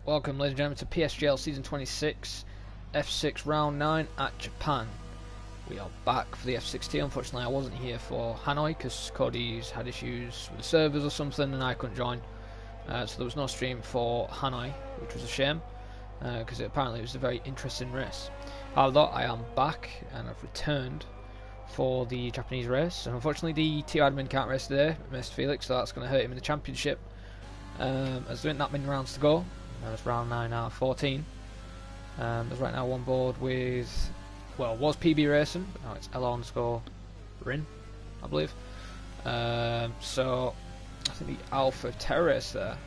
Welcome, ladies and gentlemen, to PSGL Season 26, F6 Round 9 at Japan. We are back for the F16. Unfortunately, I wasn't here for Hanoi because Cody's had issues with the servers or something and I couldn't join. So there was no stream for Hanoi, which was a shame because apparently it was a very interesting race. However, I am back and I've returned for the Japanese race. And unfortunately, the TR admin can't race today, Mr. Felix, so that's going to hurt him in the championship. As there ain't that many rounds to go. It's round 9 out of 14. There's right now one board with, well, it was PB Racing, but now it's L_Rin, I believe. So I think the Alpha Terrace there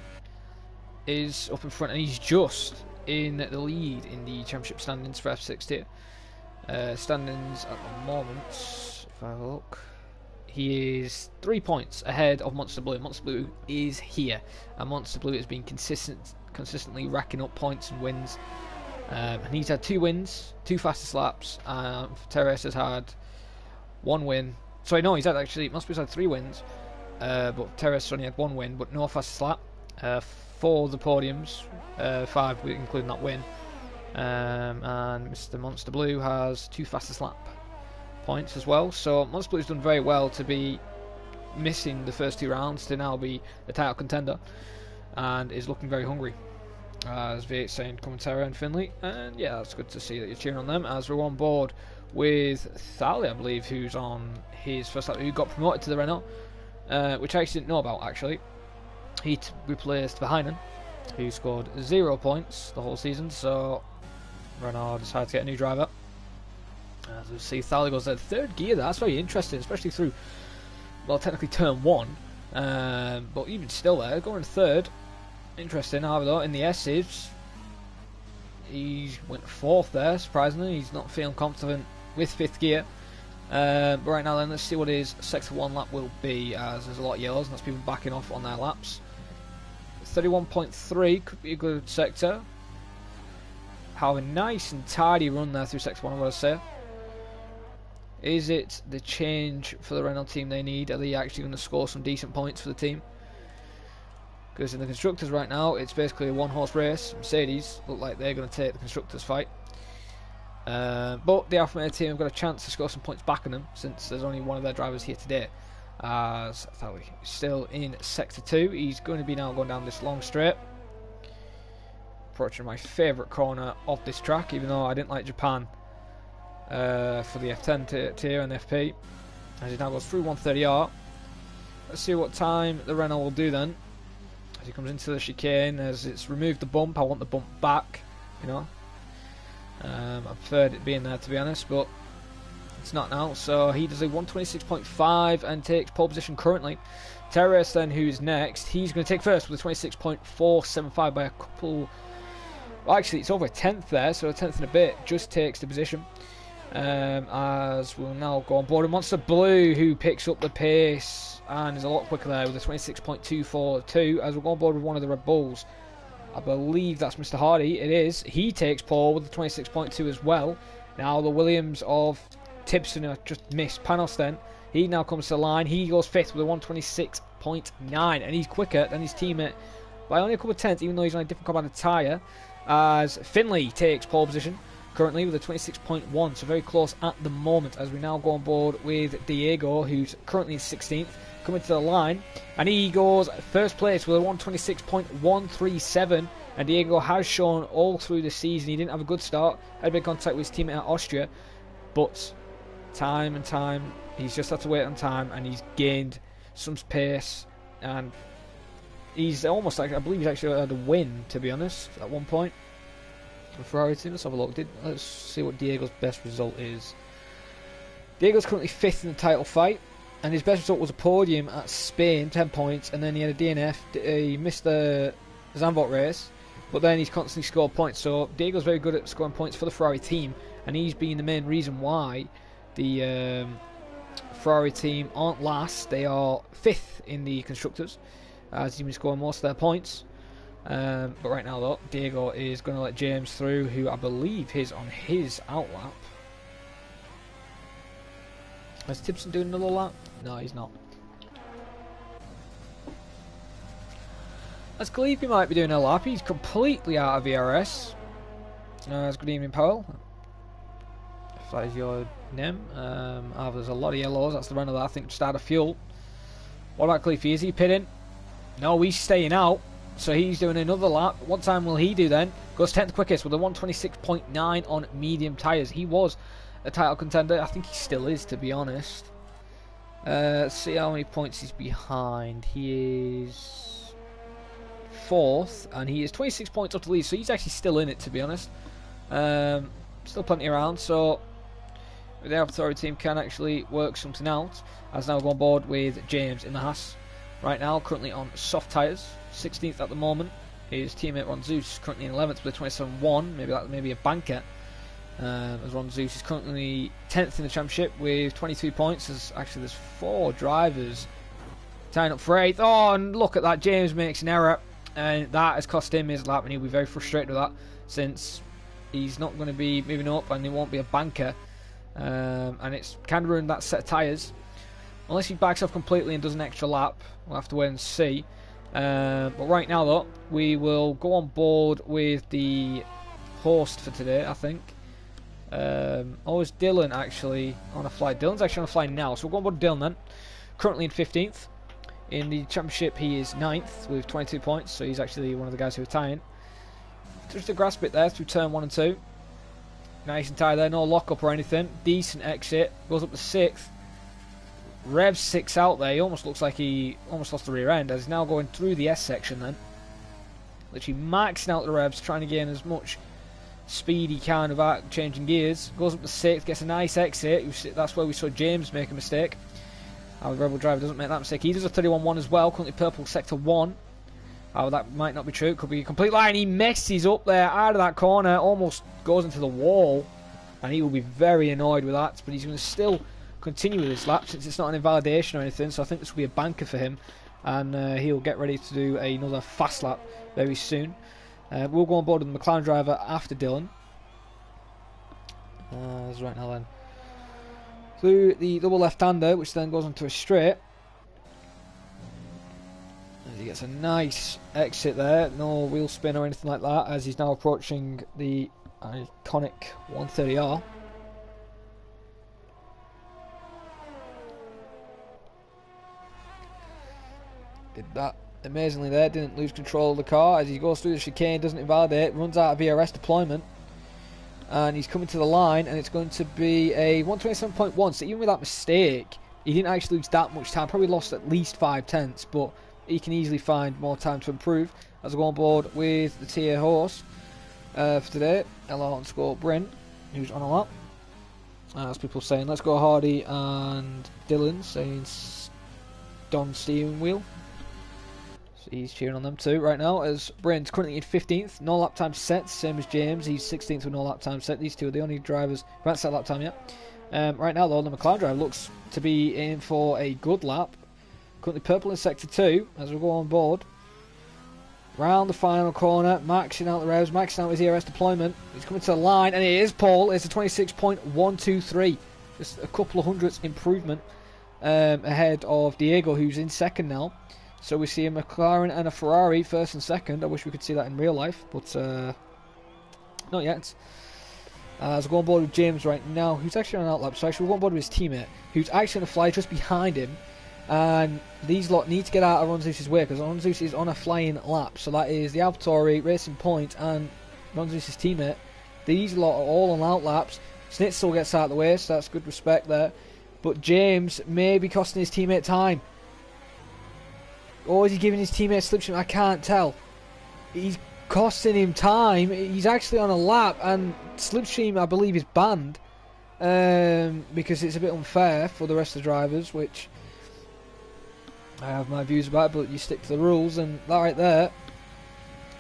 is up in front, and he's just in the lead in the championship standings for F6 tier. Standings at the moment, if I have a look, he is 3 points ahead of Monster Blue. Monster Blue is here, and Monster Blue has been consistently racking up points and wins. And he's had 2 wins, 2 fastest laps. Teres has had 1 win. Sorry, no, he's had actually, Monster Blue's had 3 wins, but Teres only had 1 win, but no fastest lap. 4 of the podiums, 5 including that win. And Mr. Monster Blue has 2 fastest lap points as well. So Monster Blue's done very well to be missing the first 2 rounds to now be the title contender, and is looking very hungry. As V8 saying, Commentary and Finley, and yeah, that's good to see that you're cheering on them. As we're on board with Thali, I believe, who's on his first lap, who got promoted to the Renault, which I actually didn't know about actually. He replaced Verheinen, who scored 0 points the whole season, so Renault decided to get a new driver. As we see, Thali goes there, 3rd gear. That's very interesting, especially through, well, technically turn 1, but even still there, going 3rd. Interesting. However, though, in the S's, he went 4th there, surprisingly. He's not feeling confident with 5th gear. But right now then, let's see what his sector 1 lap will be, as there's a lot of yellows and that's people backing off on their laps. 31.3 could be a good sector. How a nice and tidy run there through sector 1, I want to say. Is it the change for the Renault team they need? Are they actually going to score some decent points for the team? Because in the Constructors right now, it's basically a 1-horse race. Mercedes look like they're going to take the Constructors fight. But the Alfa Romeo team have got a chance to score some points back on them, since there's only one of their drivers here today. As Thali is still in Sector 2. He's going to be now going down this long straight. Approaching my favourite corner of this track, even though I didn't like Japan for the F10 tier and FP. As he now goes through 130R. Let's see what time the Renault will do then. As he comes into the chicane, as it's removed the bump, I want the bump back, you know. I preferred it being there, to be honest, but it's not now. So he does a 126.5 and takes pole position currently. Teres then, who's next, he's going to take first with a 26.475 by a couple. Well, actually, it's over a 10th there, so a 10th and a bit just takes the position. As we'll now go on board with Monster Blue, who picks up the pace and is a lot quicker there with a 26.242. As we'll go on board with one of the Red Bulls, I believe that's Mr. Hardy. It is. He takes pole with a 26.2 as well. Now the Williams of Tipson just missed Panos then. He now comes to the line. He goes 5th with a 126.9, and he's quicker than his teammate by only a couple of tenths, even though he's on a different compound tyre. As Finley takes pole position currently with a 26.1, so very close at the moment. As we now go on board with Diego, who's currently in 16th, coming to the line, and he goes 1st place with a 126.137. And Diego has shown all through the season he didn't have a good start, had a big contact with his teammate at Austria, but time and time he's just had to wait on time, and he's gained some pace, and he's almost like, I believe he's actually had a win, to be honest, at one point. The Ferrari team, let's have a look. Let's see what Diego's best result is. Diego's currently 5th in the title fight, and his best result was a podium at Spain, 10 points, and then he had a DNF. He missed the Zandvoort race, but then he's constantly scored points. So Diego's very good at scoring points for the Ferrari team, and he's been the main reason why the Ferrari team aren't last. They are 5th in the Constructors, as he's been scoring most of their points. But right now, though, Diego is going to let James through, who I believe is on his outlap. Is Tipson doing another lap? No, he's not. As Gleepy might be doing a lap, he's completely out of VRS. Good evening, Powell. If that is your name. There's a lot of yellows. That's the runner that I think just out of fuel. What about Gleepy? Is he pitting? No, he's staying out. So he's doing another lap. What time will he do then? Goes 10th quickest with a 126.9 on medium tyres. He was a title contender. I think he still is, to be honest. Let's see how many points he's behind. He is 4th, and he is 26 points up to lead. So he's actually still in it, to be honest. Still plenty around. So the AlphaTauri team can actually work something out. As now go on board with James in the Haas. Right now, currently on soft tyres, 16th at the moment. His teammate Ron Zeus currently in 11th with a 27.1. Maybe that may be a banker. As Ron Zeus is currently 10th in the championship with 22 points. There's 4 drivers tying up for 8th. Oh, and look at that! James makes an error, and that has cost him his lap, and he'll be very frustrated with that since he's not going to be moving up, and he won't be a banker. And it's kind of ruined that set of tyres. Unless he backs off completely and does an extra lap, we'll have to wait and see. But right now, though, we will go on board with the host for today, I think. Is Dylan actually on a fly? Dylan's actually on a fly now, so we'll go on board with Dylan then. Currently in 15th. In the championship, he is 9th with 22 points, so he's actually one of the guys who are tying. Just a grass bit there through turn 1 and 2. Nice and tight there, no lock-up or anything. Decent exit. Goes up to 6th. Revs 6 out there. He almost looks like he almost lost the rear end, as he's now going through the S section then. Literally maxing out the revs, trying to gain as much speed he can without changing gears. Goes up to 6th, gets a nice exit. That's where we saw James make a mistake. The Rebel driver doesn't make that mistake. He does a 31.1 as well, currently purple sector 1. That might not be true. It could be a complete lie. And he messes up there out of that corner, almost goes into the wall. And he will be very annoyed with that, but he's going to still continue with his lap since it's not an invalidation or anything, so I think this will be a banker for him, and he'll get ready to do another fast lap very soon. We'll go on board with the McLaren driver after Dylan. Right now then, through the double left-hander, which then goes onto a straight. As he gets a nice exit there, no wheel spin or anything like that, as he's now approaching the iconic 130R. Did that amazingly there, didn't lose control of the car as he goes through the chicane, doesn't invalidate, runs out of VRS deployment, and he's coming to the line, and it's going to be a 127.1. So even with that mistake, he didn't actually lose that much time, probably lost at least 5/10, but he can easily find more time to improve. As I go on board with the TA horse for today, LR_Bryn, who's on a lap. As people saying, let's go Hardy, and Dylan saying Don steering wheel. He's cheering on them too right now, as Bryn's currently in 15th, no lap time set, same as James. He's 16th with no lap time set. These two are the only drivers who haven't set lap time yet. Right now, though, the McLaren driver looks to be in for a good lap. Currently purple in sector 2 as we go on board. Round the final corner, maxing out the revs, maxing out his ERS deployment. He's coming to the line, and it is Paul. It's a 26.123. Just a couple of hundredths improvement ahead of Diego, who's in second now. So we see a McLaren and a Ferrari first and second. I wish we could see that in real life, but not yet. So we'll go on board with James right now, who's actually on an outlap. So actually we'll go on board with his teammate, who's actually going to fly just behind him. And these lot need to get out of Ron Zeus's way, because Ron Zeus is on a flying lap. So that is the AlphaTauri, Racing Point, and Ron Zeus's teammate. These lot are all on outlaps. Snitzel gets out of the way, so that's good respect there. But James may be costing his teammate time. Or is he giving his teammate slipstream? I can't tell. He's costing him time. He's actually on a lap, and slipstream, I believe, is banned because it's a bit unfair for the rest of the drivers, which I have my views about, but you stick to the rules, and that right there,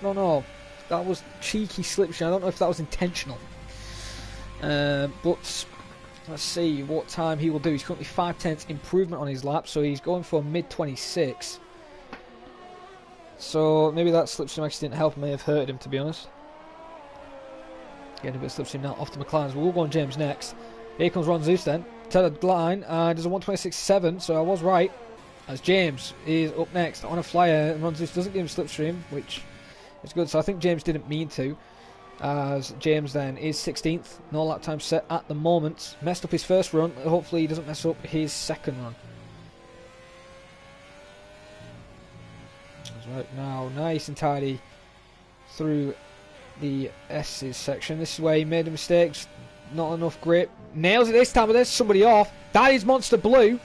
no, that was cheeky slipstream. I don't know if that was intentional, but let's see what time he will do. He's currently 5/10 improvement on his lap, so he's going for mid-26. So maybe that slipstream actually didn't help him, may have hurt him, to be honest. Getting a bit of slipstream now off the McLarens. We'll go on James next. Here comes Ron Zeus then. To the line, there's a 126.7, so I was right. as James is up next on a flyer and runs this, doesn't give him slipstream, which is good. So I think James didn't mean to, as James then is 16th, no lap time set at the moment. Messed up his first run, hopefully he doesn't mess up his second run. That's right, now nice and tidy through the S's section. This is where he made the mistakes, not enough grip. Nails it this time, but there's somebody off. That is Monster Blue.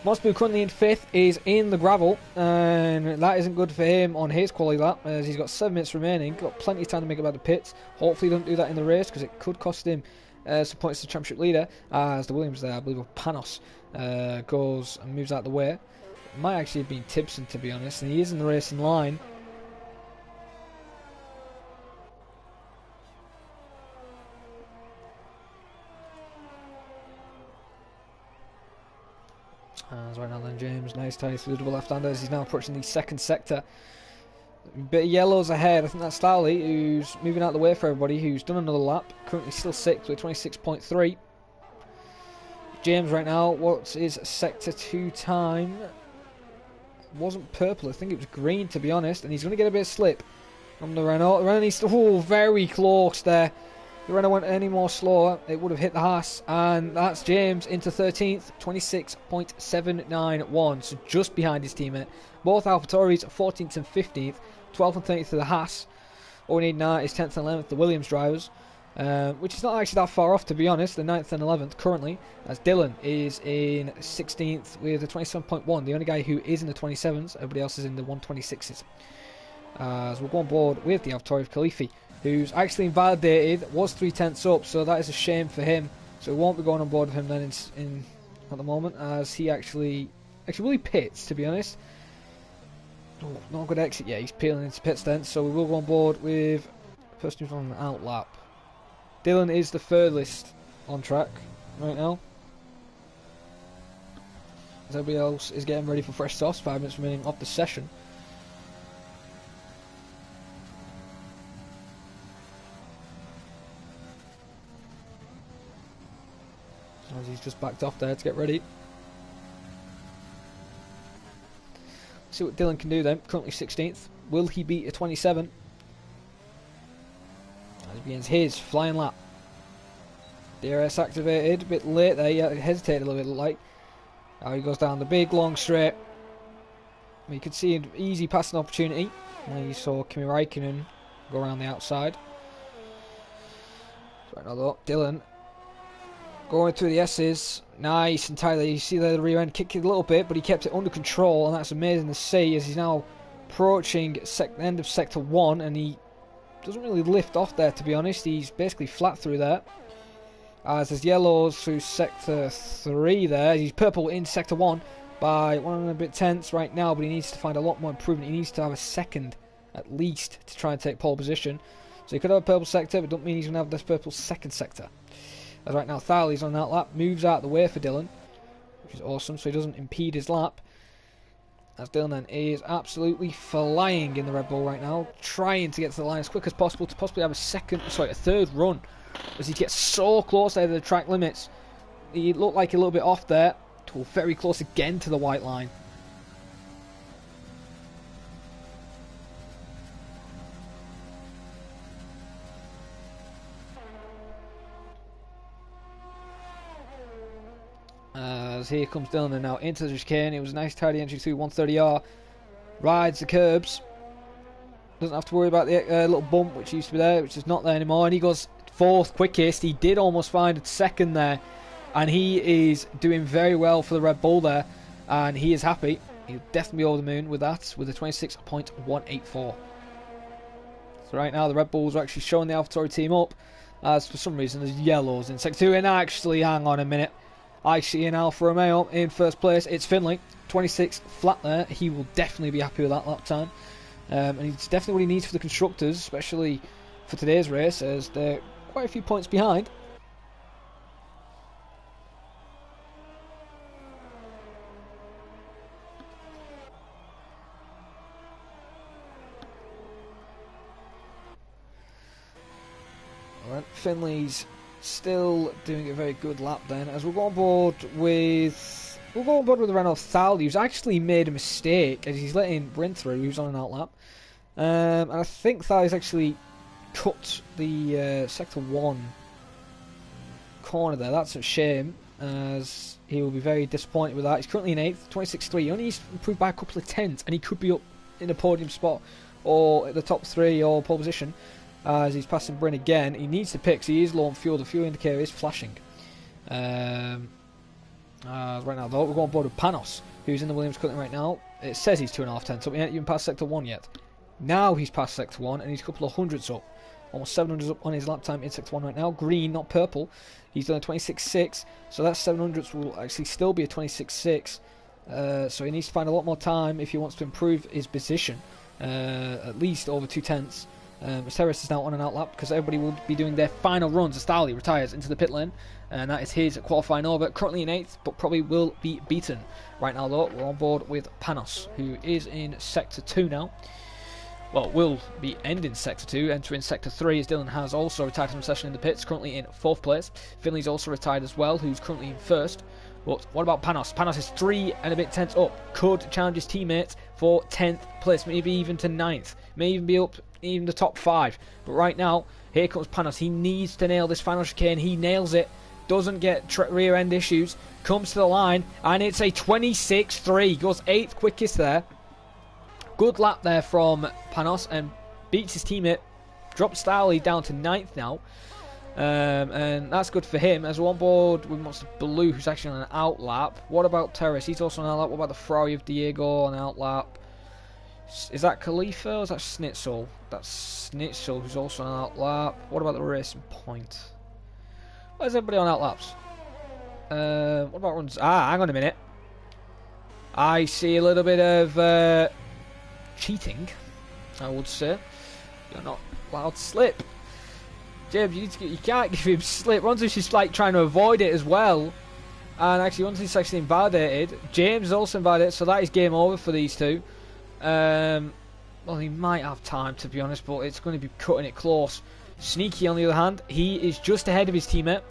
Monster Blue currently in 5th, is in the gravel, and that isn't good for him on his quality lap, as he's got 7 minutes remaining. Got plenty of time to make it back to pits. Hopefully he doesn't do that in the race, because it could cost him some points to the championship leader, as the Williams there, I believe, of Panos, goes and moves out the way. It might actually have been Tibson, to be honest, and he is in the racing line. As right now then James, nice tidy through the double left-handers. He's now approaching the second sector. A bit of yellows ahead. I think that's Starley, who's moving out the way for everybody, who's done another lap. Currently still 6th with 26.3. James right now, what's his sector 2 time? It wasn't purple, I think it was green, to be honest. And he's going to get a bit of slip from the Renault. The Renault needs to, very close there. If the Renault went any more slower, it would have hit the Haas, and that's James into 13th, 26.791, so just behind his teammate. Both AlphaTauris 14th and 15th, 12th and 13th for the Haas. All we need now is 10th and 11th, the Williams drivers, which is not actually that far off, to be honest. The 9th and 11th currently, as Dylan is in 16th with a 27.1, the only guy who is in the 27s, everybody else is in the 126s. As we'll go on board with the AlphaTauri of Khalifi, who's actually invalidated, was 3/10 up, so that is a shame for him. So we won't be going on board with him then in at the moment, as he actually really pits, to be honest. Oh, not a good exit yet, he's peeling into pits then, so we will go on board with the person who's on an out lap. Dylan is the furthest on track right now, as everybody else is getting ready for fresh sauce, 5 minutes remaining of the session. As he's just backed off there to get ready. See what Dylan can do then. Currently 16th. Will he beat a 27? As he begins his flying lap. DRS activated. A bit late there. He hesitated a little bit, like. Now he goes down the big long straight. You could see an easy passing opportunity. And you saw Kimi Räikkönen go around the outside. Right now though, Dylan going through the S's, nice and tightly. You see there the rear end kicked it a little bit, but he kept it under control, and that's amazing to see, as he's now approaching the end of sector 1, and he doesn't really lift off there, to be honest. He's basically flat through there. As there's yellows through sector 3 there. He's purple in sector 1 by 1 and a bit tenths right now, but he needs to find a lot more improvement. He needs to have a second at least to try and take pole position. So he could have a purple sector, but don't mean he's going to have this purple second sector. As right now Thali's on that lap, moves out of the way for Dylan, which is awesome, so he doesn't impede his lap. As Dylan then is absolutely flying in the Red Bull right now, trying to get to the line as quick as possible to possibly have a third run, as he gets so close there to the track limits. He looked like a little bit off there, to very close again to the white line. As here comes Dylan and now into the chicane. It was a nice tidy entry through 130R. Rides the curbs. Doesn't have to worry about the little bump which used to be there, which is not there anymore. And he goes 4th quickest. He did almost find a second there. And he is doing very well for the Red Bull there. And he is happy. He'll definitely be over the moon with that, with a 26.184. So right now the Red Bulls are actually showing the AlphaTauri team up, as for some reason there's yellows in sector 2. And actually, hang on a minute. I see an Alfa Romeo in first place. It's Finley, 26 flat there. He will definitely be happy with that lap time. And it's definitely what he needs for the constructors, especially for today's race, as they're quite a few points behind. Alright, Finley's still doing a very good lap then, as we'll go on board with We'll go on board with Renault Thal, who's actually made a mistake as he's letting Bryn through, who's on an outlap. And I think Thal has actually cut the Sector 1 corner there. That's a shame, as he will be very disappointed with that. He's currently in 8th, 26.3. He only needs to improve by a couple of tenths, and he could be up in a podium spot or at the top 3 or pole position, as he's passing Bryn again. He needs to pick, so he is low on fuel. The fuel indicator is flashing. Right now, though, we're going on board with Panos, who's in the Williams currently right now. It says he's 2.5 tenths up. He ain't even passed Sector 1 yet. Now he's passed Sector 1, and he's a couple of hundreds up. Almost 700s up on his lap time in Sector 1 right now. Green, not purple. He's done a 26.6, so that 700s will actually still be a 26.6. So he needs to find a lot more time if he wants to improve his position, at least over 2 tenths. Terrace is now on an outlap because everybody will be doing their final runs as Starley retires into the pit lane, and that is his qualifying over. Currently in 8th, but probably will be beaten. Right now, though, we're on board with Panos, who is in Sector 2 now. Well, will be ending Sector 2, entering Sector 3, as Dylan has also retired from session in the pits, currently in 4th place. Finley's also retired as well, who's currently in 1st. But what about Panos? Panos is 3 and a bit tenths up. Could challenge his teammates for 10th place, maybe even to 9th. May even be up even the top 5. But right now, here comes Panos. He needs to nail this final chicane. He nails it. Doesn't get rear end issues. Comes to the line, and it's a 26.3. Goes 8th quickest there. Good lap there from Panos, and beats his teammate. Drops Starley down to 9th now. And that's good for him. As we're on board with Monster Blue, who's actually on an outlap. What about Terrace? He's also on an outlap. What about the Ferrari of Diego on an outlap? Is that Khalifa or is that Schnitzel? That's Schnitzel, who's also on an outlap. What about the Racing Point? Where's everybody on outlaps? What about runs? Hang on a minute. I see a little bit of cheating, I would say. You're not allowed to slip. James, you can't give him slip. Ronzo's just like trying to avoid it as well. And actually, Ronzo's actually invalidated. James is also invalidated, so that is game over for these two. Well, he might have time, to be honest, but it's going to be cutting it close. Sneaky, on the other hand, he is just ahead of his teammate.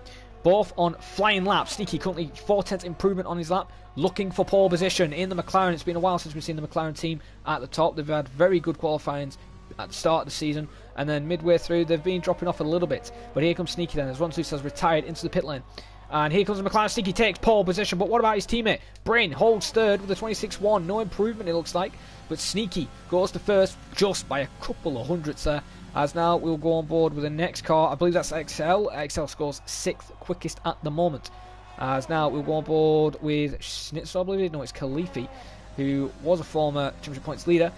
Both on flying laps. Sneaky currently 4 tenths improvement on his lap. Looking for pole position in the McLaren. It's been a while since we've seen the McLaren team at the top. They've had very good qualifyings at the start of the season, and then midway through they've been dropping off a little bit. But here comes Sneaky then, as Ronsus has retired into the pit lane. And here comes the McLaren. Sneaky takes pole position, but what about his teammate? Bryn holds third with a 26.1. No improvement, it looks like. But Sneaky goes to first just by a couple of hundredths there. As now we'll go on board with the next car. I believe that's XL. XL scores 6th quickest at the moment. As now we'll go on board with Schnitzel, I believe. No, it's Khalifi, who was a former championship points leader.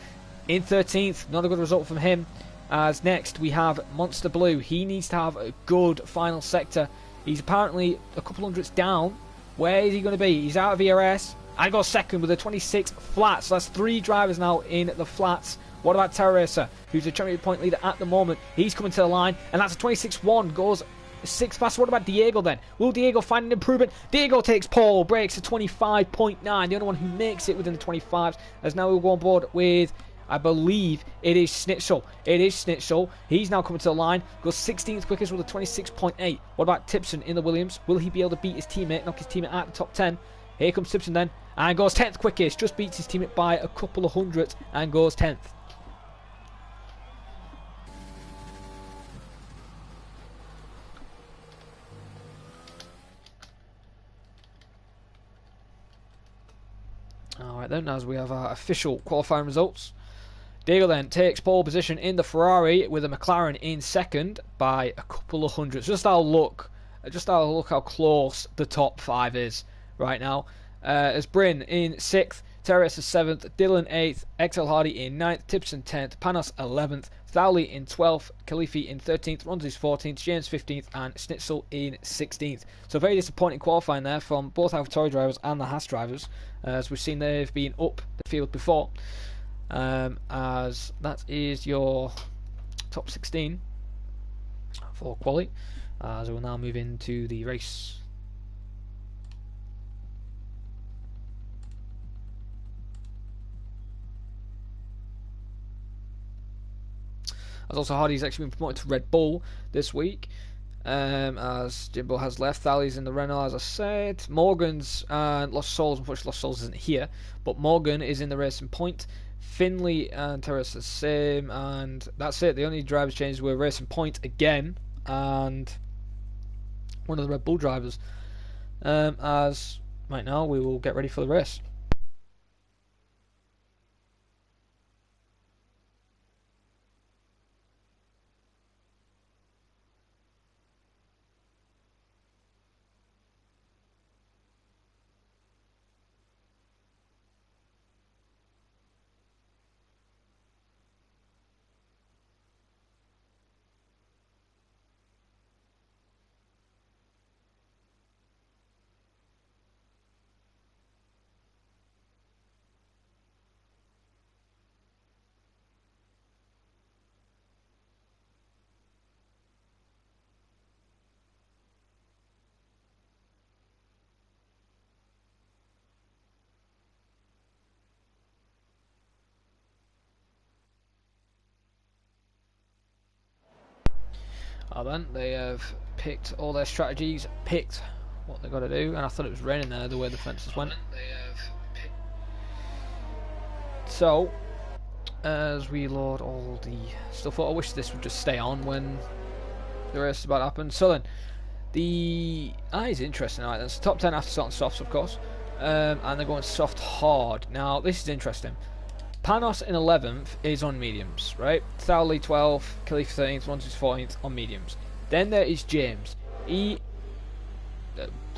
In 13th, not a good result from him. As next we have Monster Blue. He needs to have a good final sector. He's apparently a couple hundredths down. Where is he going to be? He's out of ERS. I got second with a 26 flat. So that's 3 drivers now in the flats. What about Terra Racer, who's a championship point leader at the moment? He's coming to the line, and that's a 26.1. Goes 6 fast. What about Diego then? Will Diego find an improvement? Diego takes pole, breaks to 25.9. The only one who makes it within the 25s. As now we'll go on board with, I believe it is Schnitzel. It is Schnitzel. He's now coming to the line. Goes 16th quickest with a 26.8. What about Tipson in the Williams? Will he be able to beat his teammate, knock his teammate out of the top 10? Here comes Tipson then, and goes 10th quickest. Just beats his teammate by a couple of hundredths and goes 10th. Alright then, as we have our official qualifying results. Diego then takes pole position in the Ferrari with a McLaren in second by a couple of hundreds. Just our look how close the top 5 is right now. As Bryn in 6th, Terrace is 7th, Dylan 8th, XL Hardy in 9th, Tipson 10th, Panos 11th, Thowley in 12th, Khalifi in 13th, Ronzi's 14th, James 15th, and Schnitzel in 16th. So very disappointing qualifying there from both AlphaTauri drivers and the Haas drivers, as we've seen they've been up the field before. As that is your top 16 for quali, as we'll now move into the race. As also Hardy's actually been promoted to Red Bull this week, as Jimbo has left. Thali's in the Renault, as I said. Morgan's and Lost Souls, unfortunately Lost Souls isn't here, but Morgan is in the Racing Point. Finley and Terrace the same, and that's it. The only drivers changes were Racing Point again, and one of the Red Bull drivers. As right now, we will get ready for the race. Then they have picked all their strategies, picked what they've got to do, and I thought it was raining there the way the fences went. So, as we load all the stuff, I wish this would just stay on when the race is about to happen. So then, it's interesting. Alright, that's the top 10 after starting softs, of course, and they're going soft hard. Now, this is interesting. Panos in 11th is on mediums, right? Thowley 12th, Khalifa 13th, Ronsis 14th on mediums. Then there is James.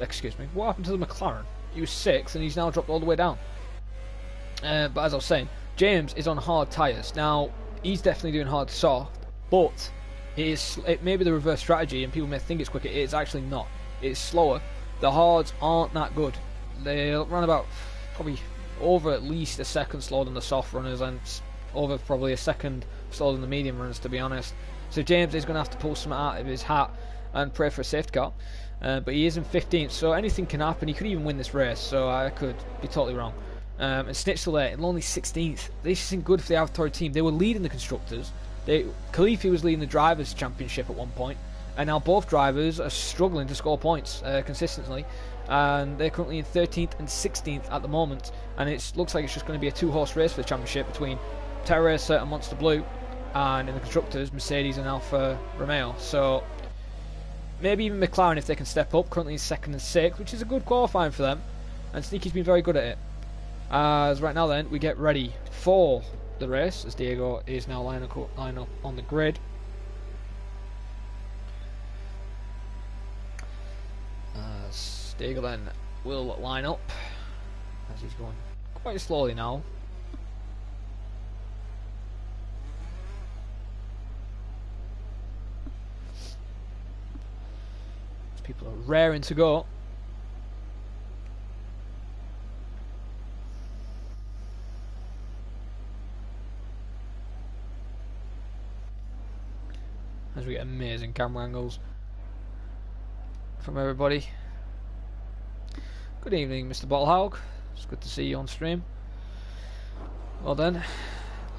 Excuse me, what happened to the McLaren? He was 6th and he's now dropped all the way down. But as I was saying, James is on hard tyres. Now, he's definitely doing hard to soft, but it may be the reverse strategy and people may think it's quicker. It is actually not. It's slower. The hards aren't that good. They'll run about probably over at least a second slower than the soft runners, and over probably a second slower than the medium runners, to be honest. So James is going to have to pull something out of his hat and pray for a safety car. But he is in 15th, so anything can happen. He could even win this race, so I could be totally wrong. And Snitzel there in only 16th. This isn't good for the AlphaTauri team. They were leading the constructors. Khalifi was leading the drivers' championship at one point, and now both drivers are struggling to score points consistently. And they're currently in 13th and 16th at the moment, and it looks like it's just going to be a two-horse race for the championship between Terra Racer and Monster Blue, and in the constructors, Mercedes and Alfa Romeo. So maybe even McLaren if they can step up, currently in 2nd and 6th, which is a good qualifying for them, and Sneaky's been very good at it. As right now then, we get ready for the race, as Diego is now lining up on the grid. Diego then will line up as he's going quite slowly now. As people are raring to go. As we get amazing camera angles from everybody. Good evening, Mr. Bottlehog. It's good to see you on stream. Well then,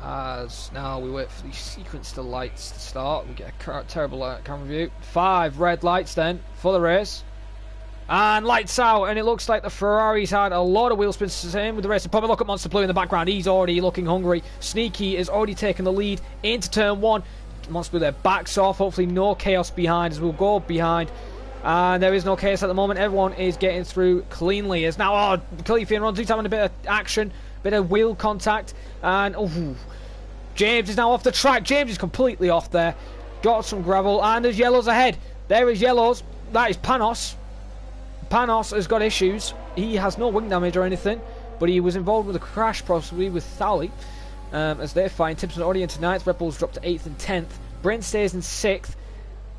as now we wait for the sequence of lights to start, we get a terrible camera view. 5 red lights then for the race. And lights out, and it looks like the Ferrari's had a lot of wheel spins. Same with the race. Probably look at Monster Blue in the background. He's already looking hungry. Sneaky is already taken the lead into turn 1. Monster Blue there backs off. Hopefully no chaos behind as we'll go behind. And there is no chaos at the moment. Everyone is getting through cleanly. As now, Khalifi and Ronzi's having a bit of action, bit of wheel contact, and James is now off the track. James is completely off there. Got some gravel, and there's yellows ahead. There is yellows. That is Panos. Panos has got issues. He has no wing damage or anything, but he was involved with a crash, possibly with Thali. As they're fine. Timpson already into 9th. Red Bull's dropped to 8th and 10th. Brent stays in 6th.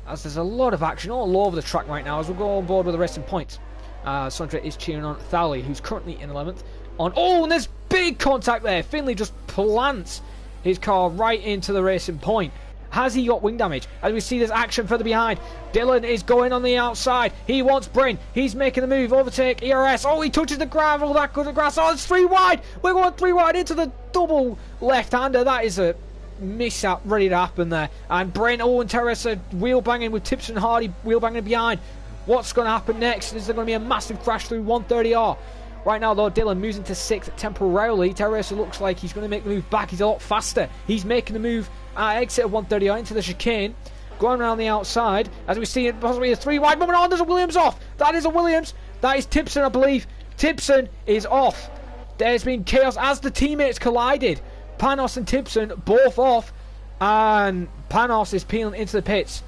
As there's a lot of action all over the track right now as we'll go on board with the Racing Point. Sondra is cheering on Thali, who's currently in 11th. And there's big contact there. Finley just plants his car right into the Racing Point. Has he got wing damage? As we see there's action further behind. Dylan is going on the outside. He wants Bryn. He's making the move. Overtake ERS. He touches the gravel. That goes to grass. It's 3 wide. We're going 3 wide into the double left-hander. That is a mishap ready to happen there. And Brent, and Teresa wheel banging with Tips and Hardy wheel banging behind. What's going to happen next? Is there going to be a massive crash through 130R? Right now, though, Dylan moves into 6th temporarily. Teresa looks like he's going to make the move back. He's a lot faster. He's making the move at exit of 130R into the chicane. Going around the outside, as we see it, possibly a 3 wide moment. Oh, there's a Williams off. That is a Williams. That is Tipson, I believe. Tipson is off. There's been chaos as the teammates collided. Panos and Tipson both off. And Panos is peeling into the pits.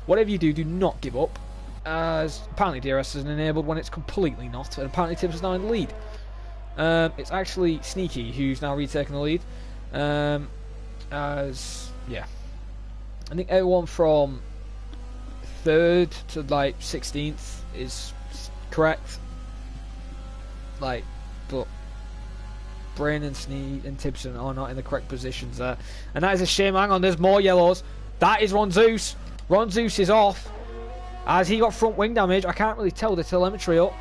Whatever you do, do not give up. As apparently DRS is enabled when it's completely not. And apparently Tipson's now in the lead. It's actually Sneaky who's now retaking the lead. Yeah. I think everyone from 3rd to like 16th is correct. Like, but Brain and Sneed and Tipson are not in the correct positions there. And that is a shame. Hang on, there's more yellows. That is Ron Zeus. Ron Zeus is off. As he got front wing damage. I can't really tell the telemetry up.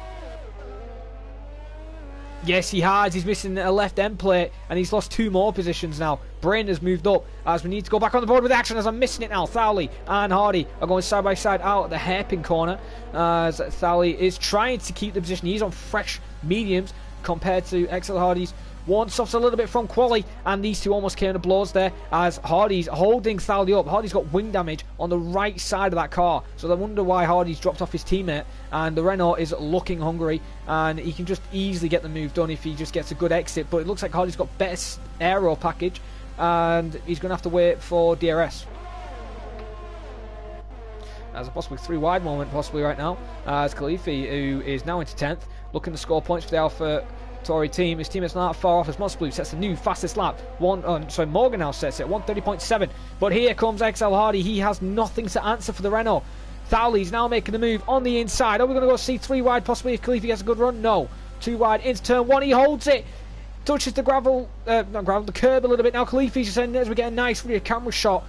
Yes, he has. He's missing a left end plate, and he's lost 2 more positions now. Brain has moved up as we need to go back on the board with action as I'm missing it now. Thowley and Hardy are going side by side out at the hairpin corner as Thowley is trying to keep the position. He's on fresh mediums compared to XL Hardy's one softs a little bit from Quali, and these two almost came to blows there as Hardy's holding Thowley up. Hardy's got wing damage on the right side of that car, so I wonder why Hardy's dropped off his teammate, and the Renault is looking hungry, and he can just easily get the move done if he just gets a good exit, but it looks like Hardy's got better aero package, and he's going to have to wait for DRS. As a possibly 3 wide moment possibly right now, as Khalifi, who is now into 10th, looking to score points for the Alpha Tauri team. His teammate's not far off as Moss Blue sets a new fastest lap. Morgan now sets it 130.7. But here comes XL Hardy. He has nothing to answer for the Renault. Thowley's now making the move on the inside. Are we going to go see 3 wide possibly if Khalifi gets a good run? No. 2 wide into turn 1. He holds it. Touches the gravel, not gravel, the curb a little bit. Now Khalifi's just in as we get a nice rear camera shot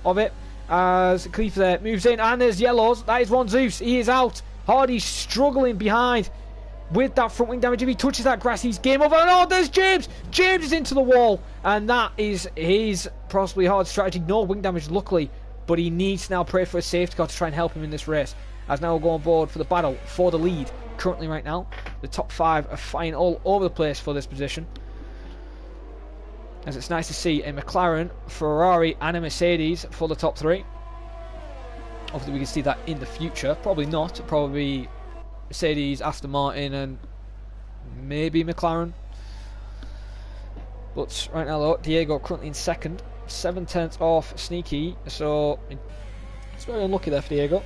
of it. As Khalifi there moves in, and there's yellows. That is Ron Zeus. He is out. Hardy's struggling behind with that front wing damage. If he touches that grass, he's game over. And oh, there's James. James is into the wall, and that is his possibly hard strategy. No wing damage, luckily, but he needs to now pray for a safety car to try and help him in this race. As now we'll go on board for the battle for the lead. Currently, right now, the top 5 are fighting all over the place for this position. As it's nice to see a McLaren, Ferrari, and a Mercedes for the top 3. Hopefully, we can see that in the future. Probably not. Probably Mercedes, Aston Martin, and maybe McLaren. But right now, though, Diego currently in 2nd, 7/10 off Sneaky, so it's very unlucky there for Diego.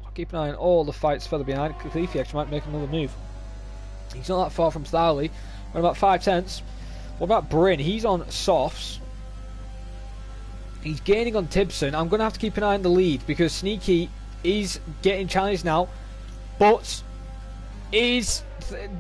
I'll keep an eye on all the fights further behind. Khalifi actually might make another move. He's not that far from Thowley. We're about 5/10. What about Bryn? He's on softs. He's gaining on Tibson. I'm going to have to keep an eye on the lead because Sneaky is getting challenged now. But is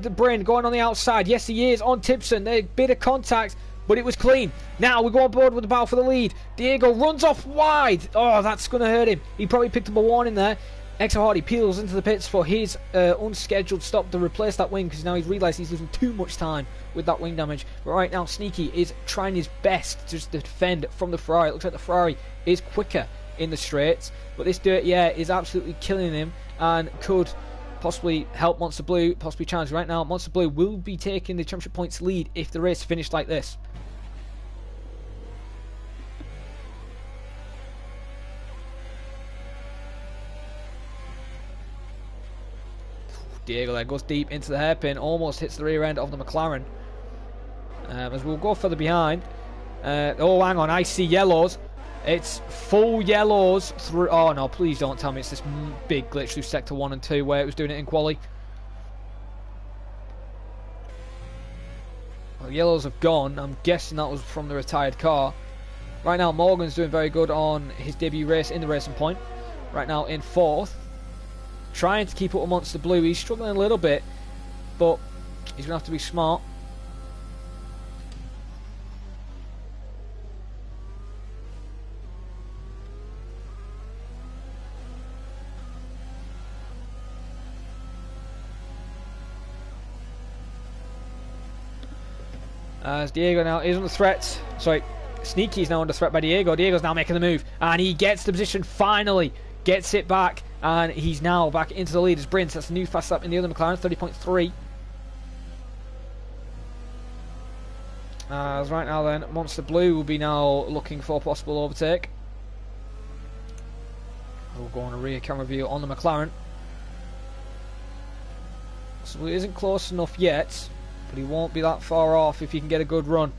the Bryn going on the outside? Yes, he is on Tibson. They bit of contact, but it was clean. Now we go on board with the battle for the lead. Diego runs off wide. Oh, that's going to hurt him. He probably picked up a warning there. Exo Hardy peels into the pits for his unscheduled stop to replace that wing because now he's realised he's losing too much time with that wing damage. But right now, Sneaky is trying his best to just defend from the Ferrari. It looks like the Ferrari is quicker in the straights, but this dirty air is absolutely killing him and could possibly help Monster Blue, possibly challenge. Right now, Monster Blue will be taking the championship points lead if the race finished like this. Diego there goes deep into the hairpin, almost hits the rear end of the McLaren. As we'll go further behind. Oh, hang on, I see yellows. It's full yellows through. Oh no, please don't tell me it's this big glitch through sector 1 and 2 where it was doing it in quali. Well, yellows have gone. I'm guessing that was from the retired car. Right now, Morgan's doing very good on his debut race in the Racing Point. Right now in 4th. Trying to keep up with Monster Blue. He's struggling a little bit, but he's going to have to be smart. As Diego now is under threat. Sorry, Sneaky is now under threat by Diego. Diego's now making the move, and he gets the position finally. Gets it back, and he's now back into the lead as Brins. That's a new fast lap in the other McLaren, 30.3. As right now then, Monster Blue will be now looking for a possible overtake. We'll go on a rear camera view on the McLaren. So it isn't close enough yet, but he won't be that far off if he can get a good run.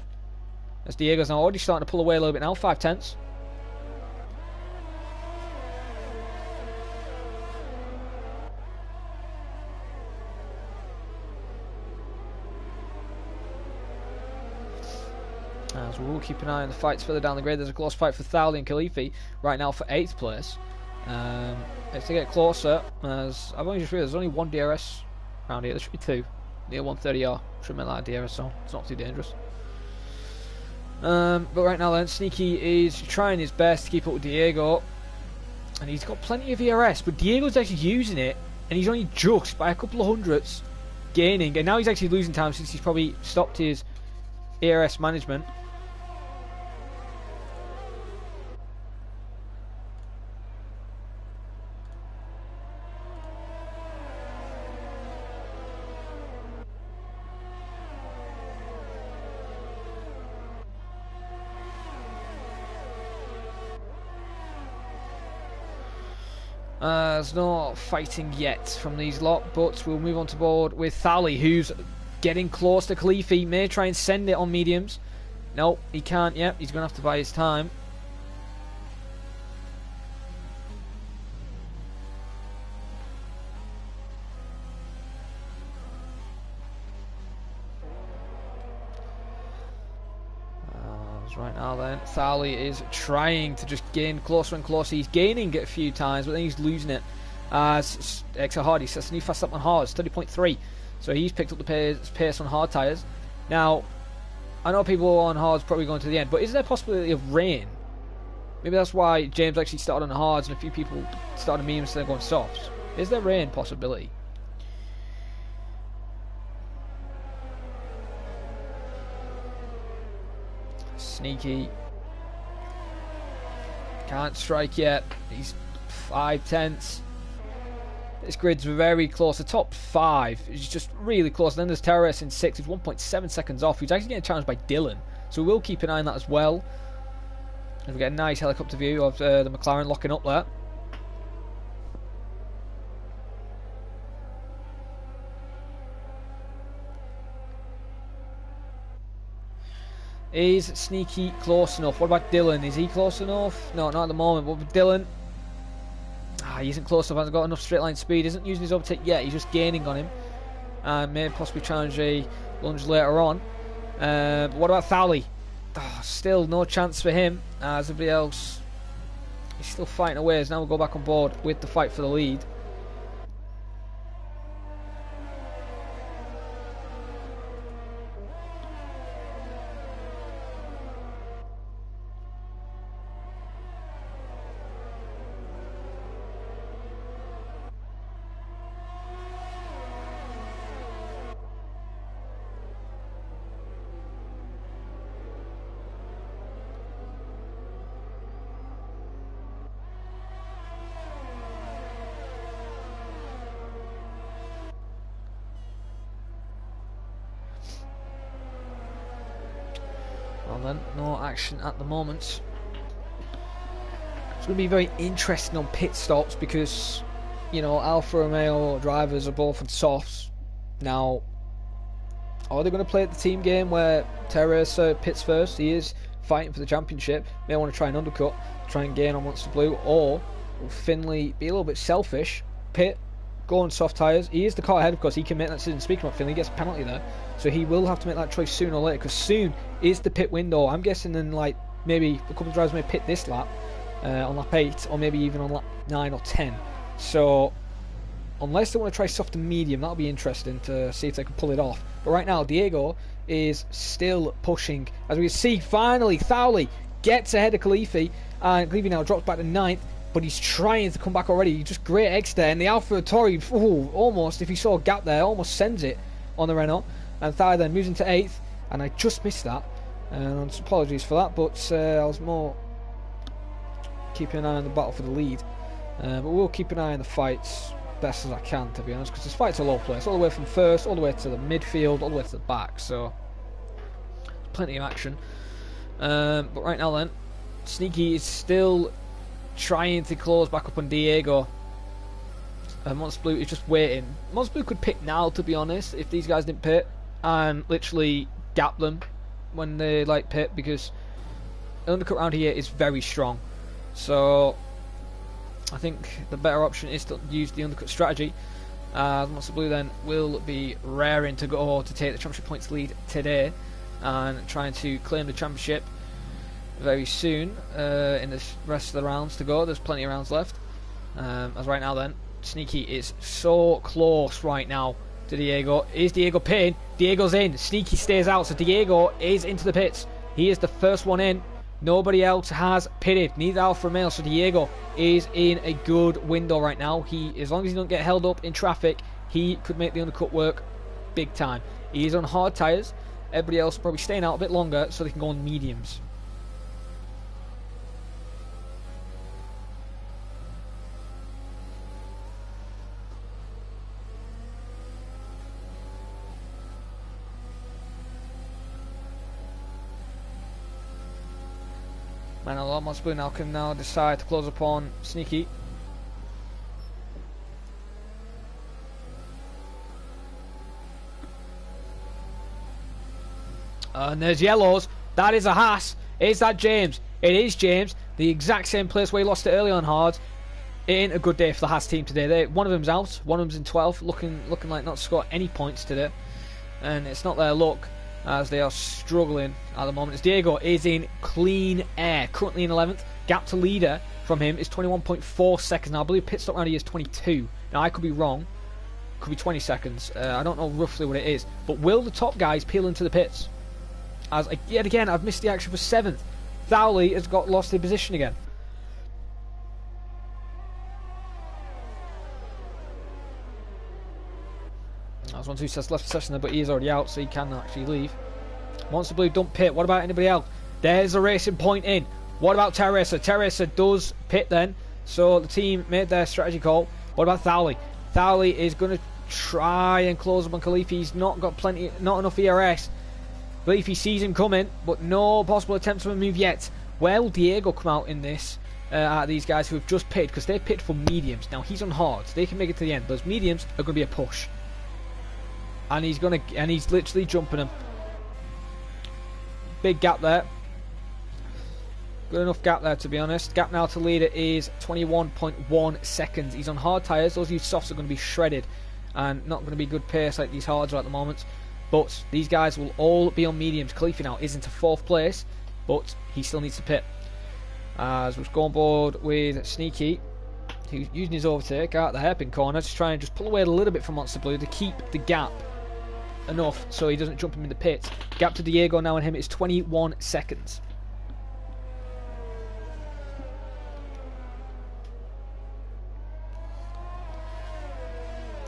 As Diego's now already starting to pull away a little bit now, 5/10. As we will keep an eye on the fights further down the grid. There's a close fight for Thali and Khalifi right now for 8th place. If they get closer, as I've only just realised there's only one DRS around here. There should be two. Near 130R. Should make that DRS zone. It's not too dangerous. But right now then, Sneaky is trying his best to keep up with Diego. And he's got plenty of ERS, but Diego's actually using it. And he's only just by a couple of hundredths gaining. And now he's actually losing time since he's probably stopped his ERS management. There's no fighting yet from these lot, but we'll move on to board with Thali, who's getting close to Khalifi. May try and send it on mediums. No, he can't yet. He's going to have to buy his time. Right now then, Thali is trying to just gain closer and closer. He's gaining it a few times, but then he's losing it. As Exo Hardy sets a new fast up on hards, 30.3. So he's picked up the pace on hard tyres. Now, I know people on hards probably going to the end, but is there a possibility of rain? Maybe that's why James actually started on the hards and a few people started mediums instead of going softs. Is there rain possibility? Sneaky can't strike yet. He's 5/10. This grid's very close. The top 5 is just really close. And then there's Terrorist in 6th. He's 1.7 seconds off. He's actually getting challenged by Dylan, so we'll keep an eye on that as well. And we get a nice helicopter view of the McLaren locking up there. Is Sneaky close enough? What about Dylan? Is he close enough? No, not at the moment. But with Dylan, he isn't close enough. Hasn't got enough straight line speed. Isn't using his overtake yet. He's just gaining on him. And may possibly challenge a lunge later on. But what about Thali? Still no chance for him. As everybody else, he's still fighting away. So now we'll go back on board with the fight for the lead. Well then, no action at the moment. It's going to be very interesting on pit stops because, you know, Alfa Romeo drivers are both on softs. Now, are they going to play at the team game where Teres pits first? He is fighting for the championship. May want to try and undercut, try and gain on Monster Blue, or will Finley be a little bit selfish, pit, go on soft tyres? He is the car ahead, of course. He can make that decision. Speaking of Finley, he gets a penalty there, so he will have to make that choice sooner or later, because soon is the pit window. I'm guessing in like maybe a couple of drivers may pit this lap on lap 8, or maybe even on lap 9 or 10. So unless they want to try soft and medium, that'll be interesting to see if they can pull it off. But right now, Diego is still pushing. As we see, finally, Thowley gets ahead of Khalifi, and Khalifi now drops back to 9th, but he's trying to come back already. Just great X there, and the Alfa Tauri, almost, if he saw a gap there, almost sends it on the Renault. And Thowley then moves into 8th, and I just missed that, and apologies for that, but I was more keeping an eye on the battle for the lead, but we'll keep an eye on the fights best as I can, to be honest, because this fight's all over the place, all the way from first, all the way to the midfield, all the way to the back, so plenty of action. But right now then, Sneaky is still trying to close back up on Diego. Monster Blue is just waiting. Monster Blue could pit now, to be honest, if these guys didn't pit, and literally gap them when they like pit, because the undercut around here is very strong. So I think the better option is to use the undercut strategy. Monster Blue then will be raring to go to take the championship points lead today, and trying to claim the championship very soon in the rest of the rounds to go. There's plenty of rounds left. As right now then, Sneaky is so close right now to Diego. Is Diego pitting? Diego's in. Sneaky stays out, so Diego is into the pits. He is the first one in. Nobody else has pitted, neither Alpha or Male, so Diego is in a good window right now. As long as he don't get held up in traffic, he could make the undercut work big time. He is on hard tyres. Everybody else probably staying out a bit longer so they can go on mediums. And a lot more Spoon now can now decide to close upon Sneaky. And there's yellows. That is a Haas. Is that James? It is James. The exact same place where he lost it early on hard. It ain't a good day for the Haas team today. One of them's out. One of them's in 12th, looking like not to score any points today. And it's not their luck, as they are struggling at the moment. As Diego is in clean air, currently in 11th. Gap to leader from him is 21.4 seconds. Now I believe pit stop round here is 22. Now I could be wrong. Could be 20 seconds. I don't know roughly what it is. But will the top guys peel into the pits? As yet again, I've missed the action for 7th. Thowley has got lost in position again. That's 1-2 sets left session there, but he is already out, so he can actually leave. Monster Blue don't pit. What about anybody else? There's a racing point in. What about Terracer? Terracer does pit then, so the team made their strategy call. What about Thowley? Thowley is going to try and close up on Khalifi. He's not enough ERS. Khalifi sees him coming, but no possible attempt to move yet. Will Diego come out in this? Out of these guys who have just pitted, because they pitted for mediums. Now he's on hard, so they can make it to the end. Those mediums are going to be a push. And he's literally jumping them. Big gap there. Good enough gap there, to be honest. Gap now to leader is 21.1 seconds. He's on hard tyres. Those of you softs are going to be shredded and not going to be good pace like these hards are at the moment. But these guys will all be on mediums. Khalifi now is into 4th place, but he still needs to pit. As we've gone board with Sneaky, who's using his overtake out the hairpin corner to try and just pull away a little bit from Monster Blue to keep the gap enough so he doesn't jump him in the pit. Gap to Diego now and him is 21 seconds.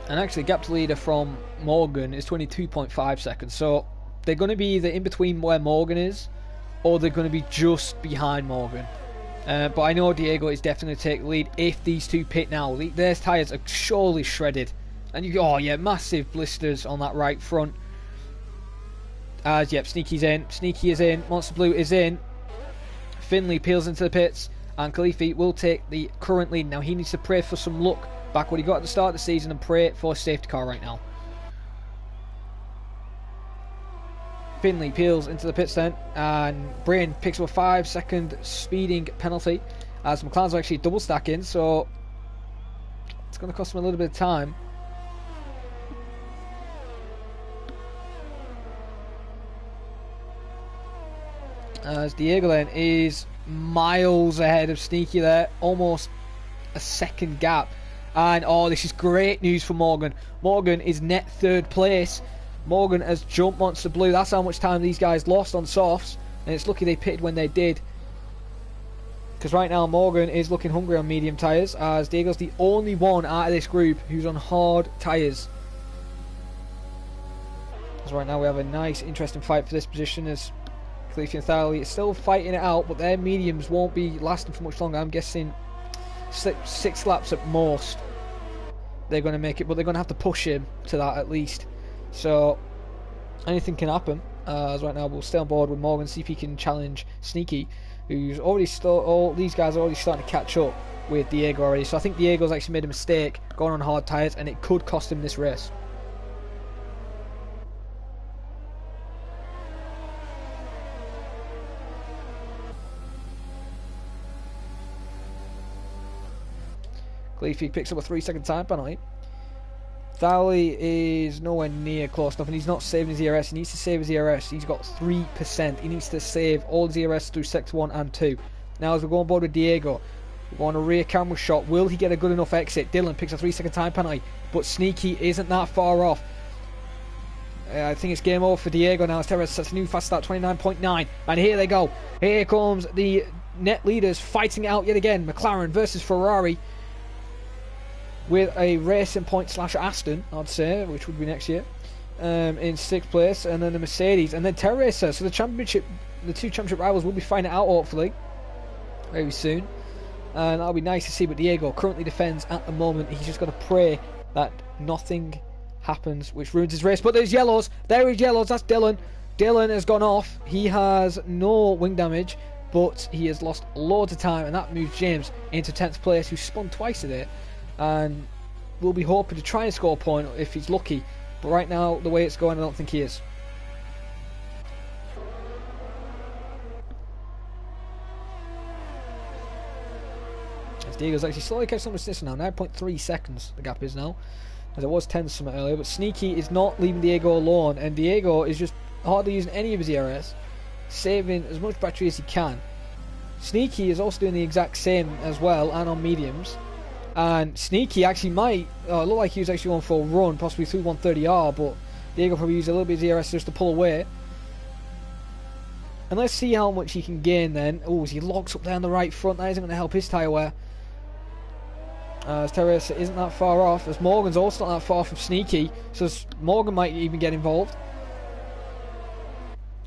And actually gap to leader from Morgan is 22.5 seconds, so they're going to be either in between where Morgan is or they're going to be just behind Morgan. But I know Diego is definitely going to take the lead if these two pit now. Their tyres are surely shredded. And you go, oh yeah, massive blisters on that right front. As, yep, Sneaky's in. Sneaky is in. Monster Blue is in. Finley peels into the pits. And Khalifi will take the current lead. Now he needs to pray for some luck back what he got at the start of the season and pray for a safety car right now. Finley peels into the pits then. And Brain picks up a 5-second speeding penalty. As McLaren's actually double stacking. So it's going to cost him a little bit of time. As Diego then is miles ahead of Sneaky there, almost a second gap. And oh, this is great news for Morgan. Morgan is net 3rd place. Morgan has jumped Monster Blue. That's how much time these guys lost on softs, and it's lucky they pitted when they did, because right now Morgan is looking hungry on medium tyres, as Diego's the only one out of this group who's on hard tyres. As right now we have a nice, interesting fight for this position as Khalifi and Thali are still fighting it out, but their mediums won't be lasting for much longer. I'm guessing 6 laps at most. They're going to make it, but they're going to have to push him to that at least. So anything can happen. As right now we'll stay on board with Morgan, see if he can challenge Sneaky, who's already all these guys are already starting to catch up with Diego already. So I think Diego's actually made a mistake going on hard tyres, and it could cost him this race. Khalifi picks up a 3-second time penalty. Thali is nowhere near close enough, and he's not saving his ERS. He needs to save his ERS. He's got 3%. He needs to save all his ERS through sector 1 and 2. Now as we go on board with Diego, we go on a rear camera shot. Will he get a good enough exit? Dylan picks a 3-second time penalty, but Sneaky isn't that far off. I think it's game over for Diego now. Terra sets a new fast start, 29.9, and here they go. Here comes the net leaders fighting it out yet again. McLaren versus Ferrari, with a Racing Point / Aston, I'd say, which would be next year, in 6th place, and then the Mercedes, and then Terra Racer. So the two championship rivals will be finding it out hopefully very soon, and that'll be nice to see. But Diego currently defends at the moment. He's just got to pray that nothing happens which ruins his race. But there's yellows. There is yellows. That's Dylan. Dylan has gone off. He has no wing damage, but he has lost loads of time, and that moves James into 10th place, who spun twice today, and we'll be hoping to try and score a point if he's lucky. But right now, the way it's going, I don't think he is. As Diego's actually slowly catching up with this now. 9.3 seconds the gap is now, as it was 10 something earlier. But Sneaky is not leaving Diego alone, and Diego is just hardly using any of his ERS, saving as much battery as he can. Sneaky is also doing the exact same as well, and on mediums. And Sneaky actually might look like he was actually going for a run, possibly through 130R, but Diego probably used a little bit of his ERS just to pull away. And let's see how much he can gain then. Oh, as he locks up there on the right front, that isn't going to help his tyre wear. As Teresa isn't that far off, as Morgan's also not that far from Sneaky, so Morgan might even get involved.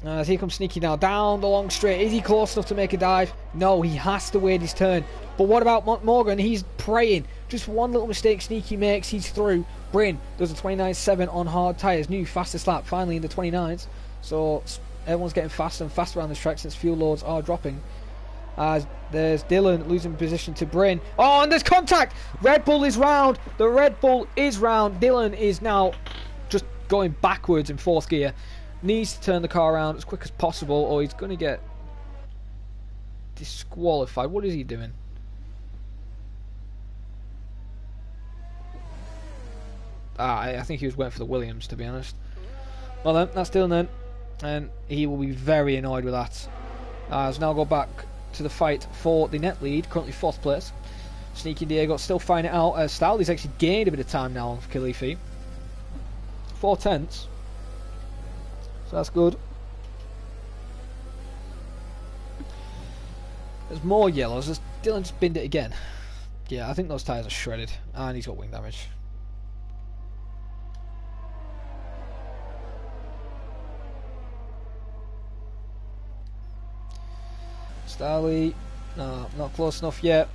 As here comes Sneaky now, down the long straight. Is he close enough to make a dive? No, he has to wait his turn. But what about Morgan? He's praying. Just one little mistake Sneaky makes, he's through. Bryn does a 29.7 on hard tyres. New fastest lap, finally in the 29s. So everyone's getting faster and faster around this track since fuel loads are dropping. As there's Dylan losing position to Bryn. Oh, and there's contact! Red Bull is round. The Red Bull is round. Dylan is now just going backwards in 4th gear. Needs to turn the car around as quick as possible, or he's going to get disqualified. What is he doing? I think he was waiting for the Williams, to be honest. Well then, that's Dylan then, and he will be very annoyed with that. As now go back to the fight for the net lead, currently 4th place. Sneaky Diego still finding it out. Stowley's actually gained a bit of time now on Khalifi. 4/10. So that's good. There's more yellows. As Dylan just binned it again. Yeah, I think those tyres are shredded, and he's got wing damage. Starley, no, not close enough yet.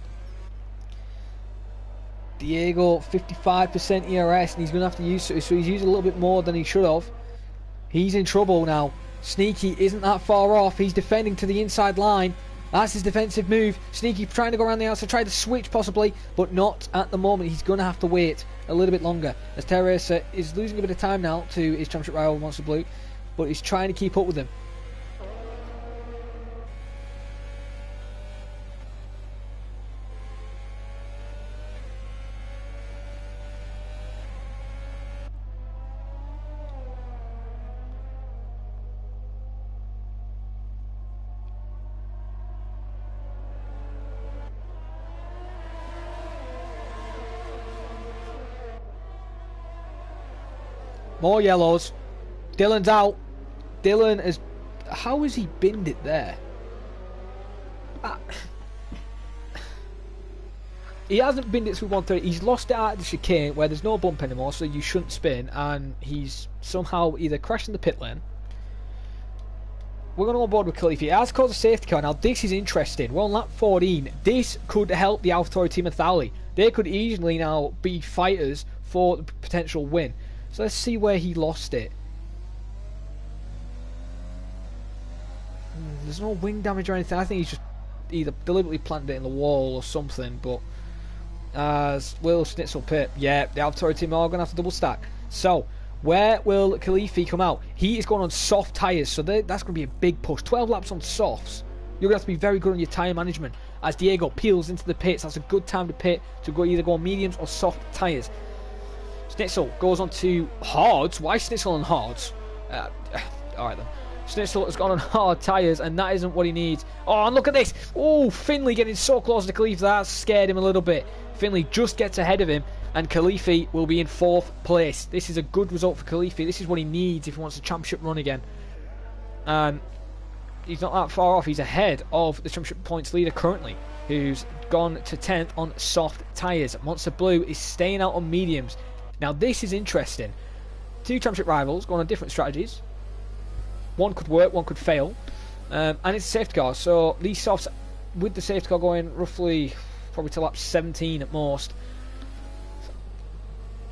Diego, 55% ERS, and he's going to have to use it, so he's used a little bit more than he should have. He's in trouble now. Sneaky isn't that far off. He's defending to the inside line. That's his defensive move. Sneaky trying to go around the outside, try to switch possibly, but not at the moment. He's going to have to wait a little bit longer, as Teresa is losing a bit of time now to his championship rival Monster Blue, but he's trying to keep up with him. More yellows. Dylan's out. Dylan has... How has he binned it there? he hasn't binned it through 130. He's lost it out of the chicane where there's no bump anymore, so you shouldn't spin. And he's somehow either crashed in the pit lane. We're going to go on board with Khalifa. He has caused a safety car. Now, this is interesting. We're on lap 14. This could help the AlphaTauri team of Thali. They could easily now be fighters for the potential win. So let's see where he lost it. There's no wing damage or anything. I think he's just either deliberately planted it in the wall or something. But as will Schnitzel pit, yeah, the AlphaTauri team are going to have to double stack. So where will Khalifi come out? He is going on soft tyres, so that's going to be a big push. 12 laps on softs. You're going to have to be very good on your tyre management. As Diego peels into the pits, that's a good time to pit to either go on mediums or soft tyres. Schnitzel goes on to hards. Why Schnitzel on hards? Alright then. Schnitzel has gone on hard tyres, and that isn't what he needs. Oh, and look at this. Oh, Finley getting so close to Khalifi. That scared him a little bit. Finley just gets ahead of him, and Khalifi will be in 4th place. This is a good result for Khalifi. This is what he needs if he wants a championship run again. And he's not that far off. He's ahead of the championship points leader currently, who's gone to 10th on soft tyres. Monster Blue is staying out on mediums. Now, this is interesting. 2 championship rivals going on different strategies. One could work, one could fail. And it's a safety car. So these softs, with the safety car going roughly probably to lap 17 at most,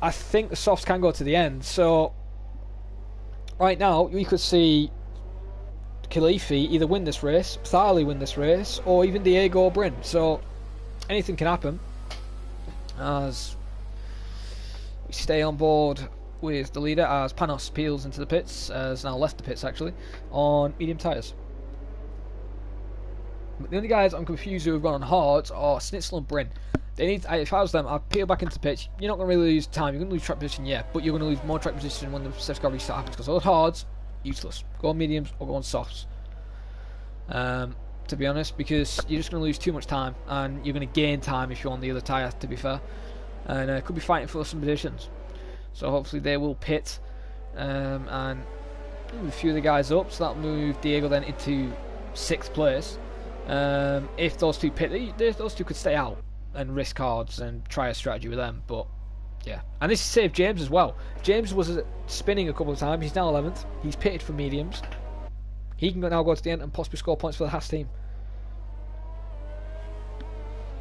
I think the softs can go to the end. So right now we could see Khalifi either win this race, Thali win this race, or even Diego or Bryn. So anything can happen as we stay on board with the leader as Panos peels into the pits, has now left the pits actually, on medium tyres. But the only guys I'm confused who have gone on hards are Schnitzel and Bryn. They need, if I was them, I'd peel back into the pitch. You're not going to really lose time, you're going to lose track position, yeah, but you're going to lose more track position when the safety car restart happens, because those hards, useless. Go on mediums or go on softs. To be honest, because you're just going to lose too much time, and you're going to gain time if you're on the other tyre, to be fair. And could be fighting for some positions. So hopefully they will pit and move a few of the guys up, so that'll move Diego then into 6th place. If those two pit, those two could stay out and risk cards and try a strategy with them, but yeah. And this saved James as well. James was spinning a couple of times, he's now 11th, he's pitted for mediums. He can now go to the end and possibly score points for the Haas team.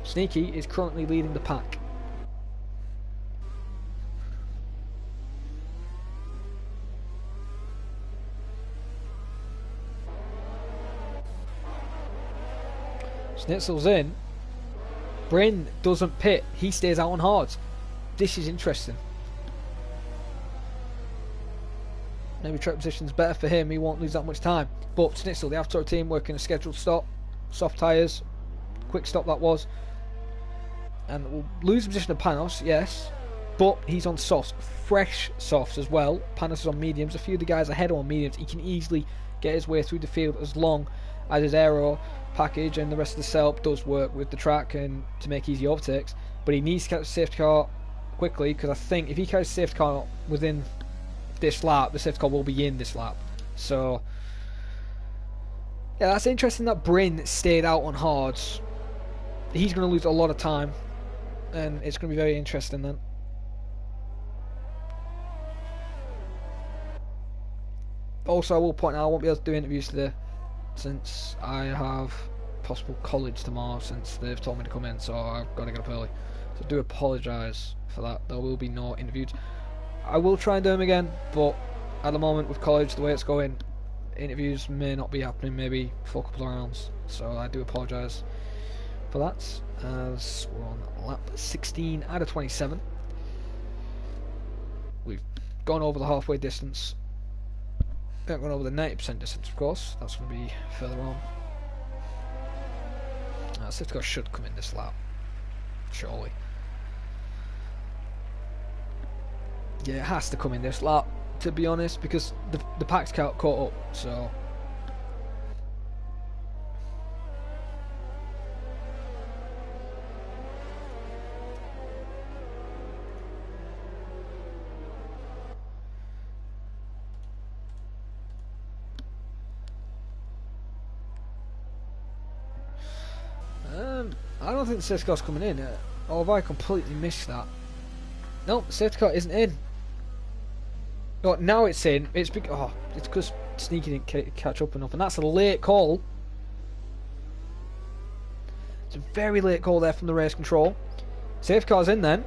Sneaky is currently leading the pack. Schnitzel's in. Bryn doesn't pit. He stays out on hards. This is interesting. Maybe track position's better for him. He won't lose that much time. But Schnitzel, the AlphaTauri team, working a scheduled stop. Soft tyres. Quick stop that was. And we'll lose the position of Panos, yes. But he's on softs. Fresh softs as well. Panos is on mediums. A few of the guys ahead on mediums. He can easily get his way through the field as long as his aero package and the rest of the setup does work with the track and to make easy overtakes. But he needs to catch the safety car quickly, because I think if he catches the safety car within this lap, the safety car will be in this lap. So yeah, that's interesting that Bryn stayed out on hards. He's going to lose a lot of time, and it's going to be very interesting then. Also, I will point out I won't be able to do interviews today since I have possible college tomorrow, since they've told me to come in, so I've got to get up early. So I do apologise for that. There will be no interviews. I will try and do them again, but at the moment with college, the way it's going, interviews may not be happening maybe for a couple of rounds. So I do apologise for that, as we're on lap 16 out of 27. We've gone over the halfway distance. We haven't gone over the 90% distance, of course. That's going to be further on. Safety car should come in this lap, surely. Yeah, it has to come in this lap, to be honest, because the pack's caught up, so. I don't think the safety car's coming in. Oh, have I completely missed that? No, safety car isn't in. No, now it's in. It's because Sneaky didn't catch up enough, and that's a late call. It's a very late call there from the race control. Safety car's in then.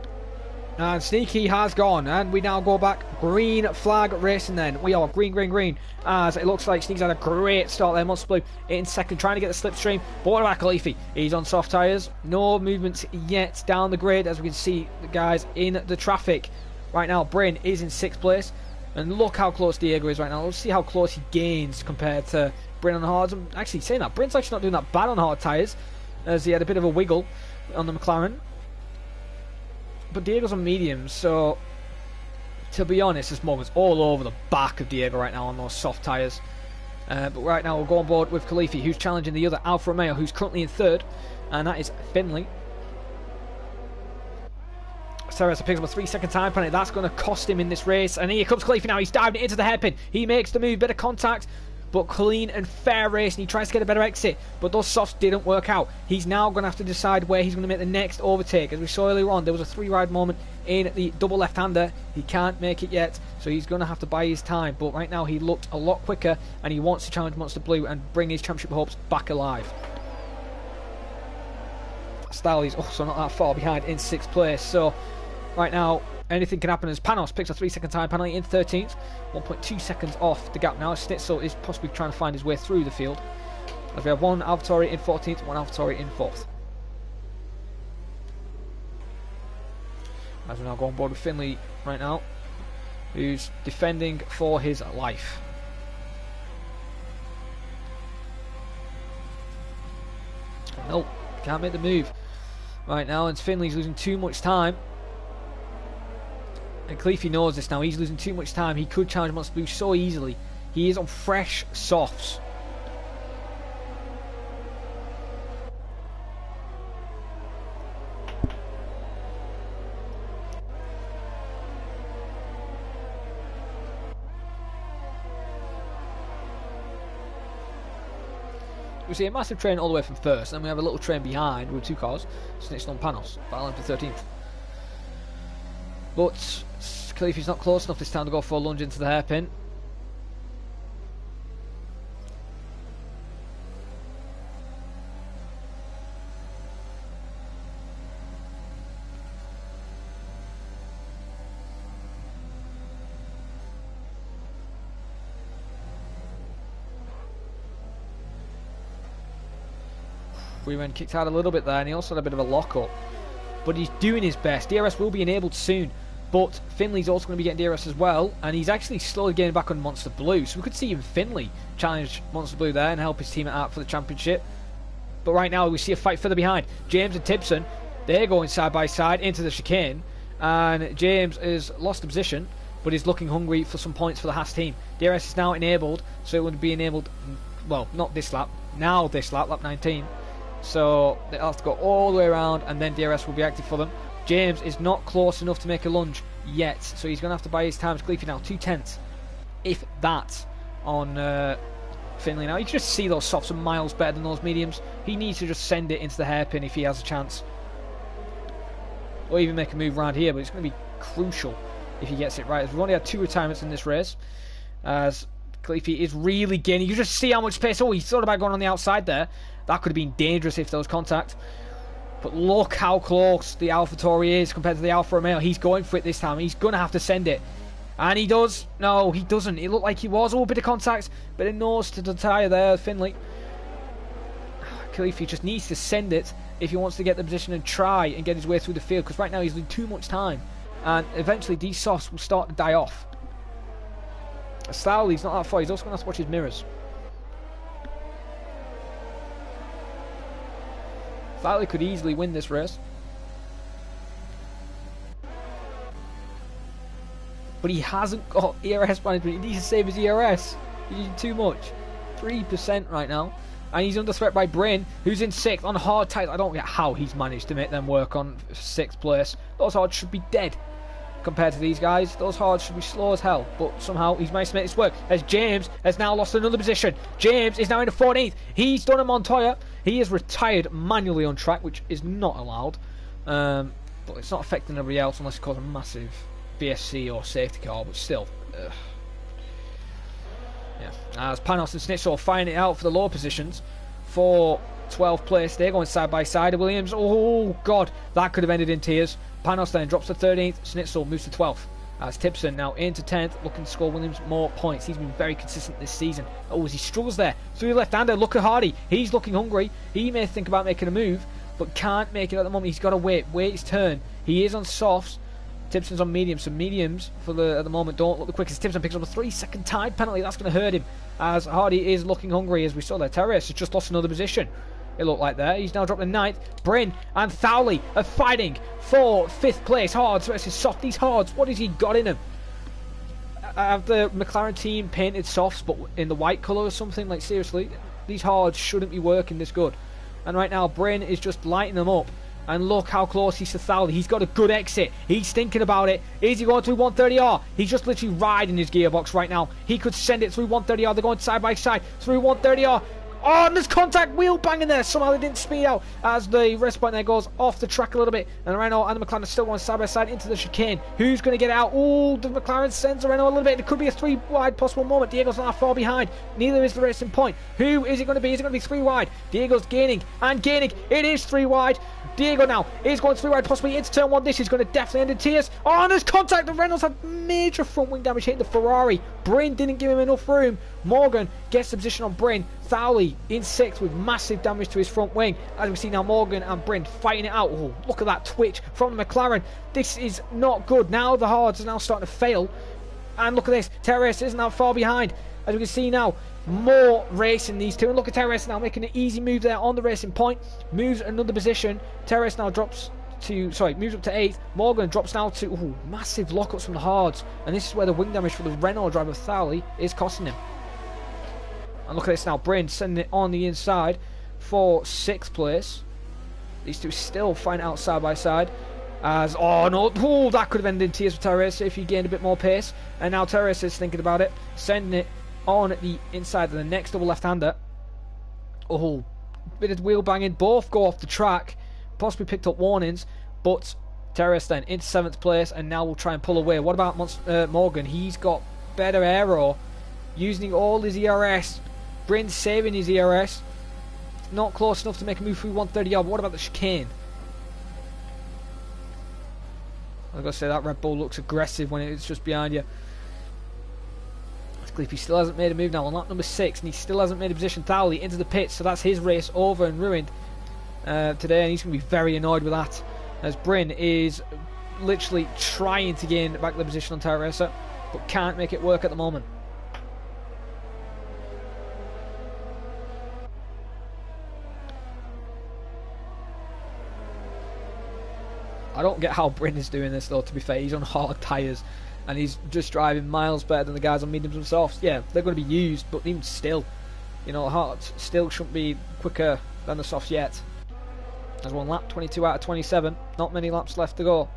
And Sneaky has gone, and we now go back green flag racing then. We are green, as it looks like Sneaky's had a great start there. Monster Blue in second, trying to get the slipstream. But what about Khalifi? He's on soft tyres. No movement yet down the grid, as we can see the guys in the traffic. Right now, Bryn is in 6th place. And look how close Diego is right now. Let's see how close he gains compared to Bryn on hards. I'm actually saying that. Bryn's actually not doing that bad on hard tyres, as he had a bit of a wiggle on the McLaren. But Diego's on mediums, so to be honest, there's moments all over the back of Diego right now on those soft tyres. But right now we'll go on board with Khalifi, who's challenging the other Alfa Romeo, who's currently in 3rd, and that is Finley. Sarasa picks up a 3-second time penalty. That's going to cost him in this race. And here comes Khalifi now. He's diving into the hairpin. He makes the move, bit of contact, but clean and fair race, and he tries to get a better exit, but those softs didn't work out. He's now going to have to decide where he's going to make the next overtake. As we saw earlier on, there was a 3-ride moment in the double left-hander. He can't make it yet, so he's going to have to buy his time, but right now he looked a lot quicker, and he wants to challenge Monster Blue and bring his championship hopes back alive. Style is also not that far behind in 6th place, so right now anything can happen as Panos picks a 3-second time penalty in 13th. 1.2 seconds off the gap now. Schnitzel is possibly trying to find his way through the field. As we have one AlphaTauri in 14th, one AlphaTauri in 4th. As we now go on board with Finley right now, who's defending for his life. Nope, can't make the move right now, and Finley's losing too much time. And Khalifi knows this now. He's losing too much time. He could challenge Monster Blue so easily. He is on fresh softs. We see a massive train all the way from first, and then we have a little train behind with 2 cars, Snitched on Panos, battling for 13th. But Khalifi's not close enough this time to go for a lunge into the hairpin. Freeman kicked out a little bit there, and he also had a bit of a lock-up. But he's doing his best. DRS will be enabled soon, but Finley's also going to be getting DRS as well, and he's actually slowly getting back on Monster Blue, so we could see even Finley challenge Monster Blue there and help his team out for the championship. But right now we see a fight further behind. James and Tipson, they're going side by side into the chicane, and James has lost the position, but he's looking hungry for some points for the Haas team. DRS is now enabled, so it would be enabled, well, not this lap, now this lap, lap 19. So they'll have to go all the way around, and then DRS will be active for them. James is not close enough to make a lunge yet, so he's going to have to buy his time. Khalifi now 2/10, if that, on Finley now. You can just see those softs are miles better than those mediums. He needs to just send it into the hairpin if he has a chance, or even make a move around here, but it's going to be crucial if he gets it right. We've only had 2 retirements in this race, as Khalifi is really gaining. You just see how much space. Oh, he thought about going on the outside there. That could have been dangerous if there was contact. But look how close the AlphaTauri is compared to the Alfa Romeo. He's going for it this time. He's going to have to send it. And he does. No, he doesn't. It looked like he was. Oh, a bit of contact. Bit of nose to the tyre there, Finley. Khalifi just needs to send it if he wants to get the position and try and get his way through the field. Because right now he's losing too much time. And eventually these softs will start to die off. Stowley's not that far. He's also going to have to watch his mirrors. Stowley could easily win this race. But he hasn't got ERS management. He needs to save his ERS. He's using too much. 3% right now. And he's under threat by Bryn, who's in 6th on hard tyres. I don't get how he's managed to make them work on 6th place. Those hards should be dead compared to these guys. Those hards should be slow as hell. But somehow he's managed to make this work. As James has now lost another position. James is now in the 14th. He's done a Montoya. He is retired manually on track, which is not allowed. But it's not affecting everybody else unless it causes a massive BSC or safety car, but still. Yeah. As Panos and Snitzel fighting it out for the lower positions for 12th place. They're going side by side. Williams, oh god, that could have ended in tears. Panos then drops to 13th. Snitzel moves to 12th. As Tipson now into 10th, looking to score Williams more points. He's been very consistent this season. Oh, as he struggles there through the left-hander, look at Hardy. He's looking hungry. He may think about making a move, but can't make it at the moment. He's got to wait his turn. He is on softs. Tipson's on mediums, so mediums for at the moment don't look the quickest. Tipson picks up a 3-second time penalty. That's going to hurt him, as Hardy is looking hungry, as we saw there. Terrace has just lost another position. It looked like there. He's now dropped to 9th. Bryn and Thowley are fighting for 5th place. Hards versus soft. These Hards, what has he got in him? Have the McLaren team painted softs but in the white colour or something? Like, seriously, these Hards shouldn't be working this good. And right now, Bryn is just lighting them up. And look how close he's to Thowley. He's got a good exit. He's thinking about it. Is he going through 130R? He's just literally riding his gearbox right now. He could send it through 130R. They're going side by side through 130R. Oh, and there's contact, wheel banging there. Somehow they didn't speed out as the rest point there goes off the track a little bit. And Renault and the McLaren are still going side by side into the chicane. Who's going to get out? Oh, the McLaren sends Renault a little bit. It could be a 3 wide possible moment. Diego's not far behind. Neither is the racing point. Who is it going to be? Is it going to be 3 wide? Diego's gaining and gaining. It is 3 wide. Diego now is going 3 wide, possibly into turn 1. This is going to definitely end in tears. Oh, and there's contact. The Reynolds had major front wing damage hitting the Ferrari. Bryn didn't give him enough room. Morgan gets the position on Bryn. Thowley in 6th with massive damage to his front wing. As we see now, Morgan and Bryn fighting it out. Oh, look at that twitch from the McLaren. This is not good. Now the Hards are now starting to fail. And look at this. Terrace isn't that far behind. As we can see now, more racing these two. And look at Terrace now making an easy move there on the racing point. Moves another position. Terrace now moves up to 8th. Morgan drops now to massive lockups from the Hards. And this is where the wing damage for the Renault driver Thowley is costing him. And look at this now, Bryn sending it on the inside for 6th place. These two still fighting out side by side. As, that could have ended in tears for Terrace if he gained a bit more pace. And now Terrace is thinking about it, sending it on the inside of the next double left-hander. Oh, bit of wheel banging. Both go off the track. Possibly picked up warnings, but Terrace then into 7th place, and now we'll try and pull away. What about Morgan? He's got better aero, using all his ERS. Bryn saving his ERS. Not close enough to make a move through 130 yard. What about the chicane? I've got to say, that Red Bull looks aggressive when it's just behind you. He still hasn't made a move now on lap number 6, and he still hasn't made a position. Thowley into the pits, so that's his race over and ruined today, and he's going to be very annoyed with that, as Bryn is literally trying to gain back the position on Teresa, but can't make it work at the moment. I don't get how Bryn is doing this though, to be fair. He's on hard tyres and he's just driving miles better than the guys on mediums and softs. Yeah, they're going to be used, but even still, you know, hards still shouldn't be quicker than the softs yet. There's one lap, 22 out of 27. Not many laps left to go.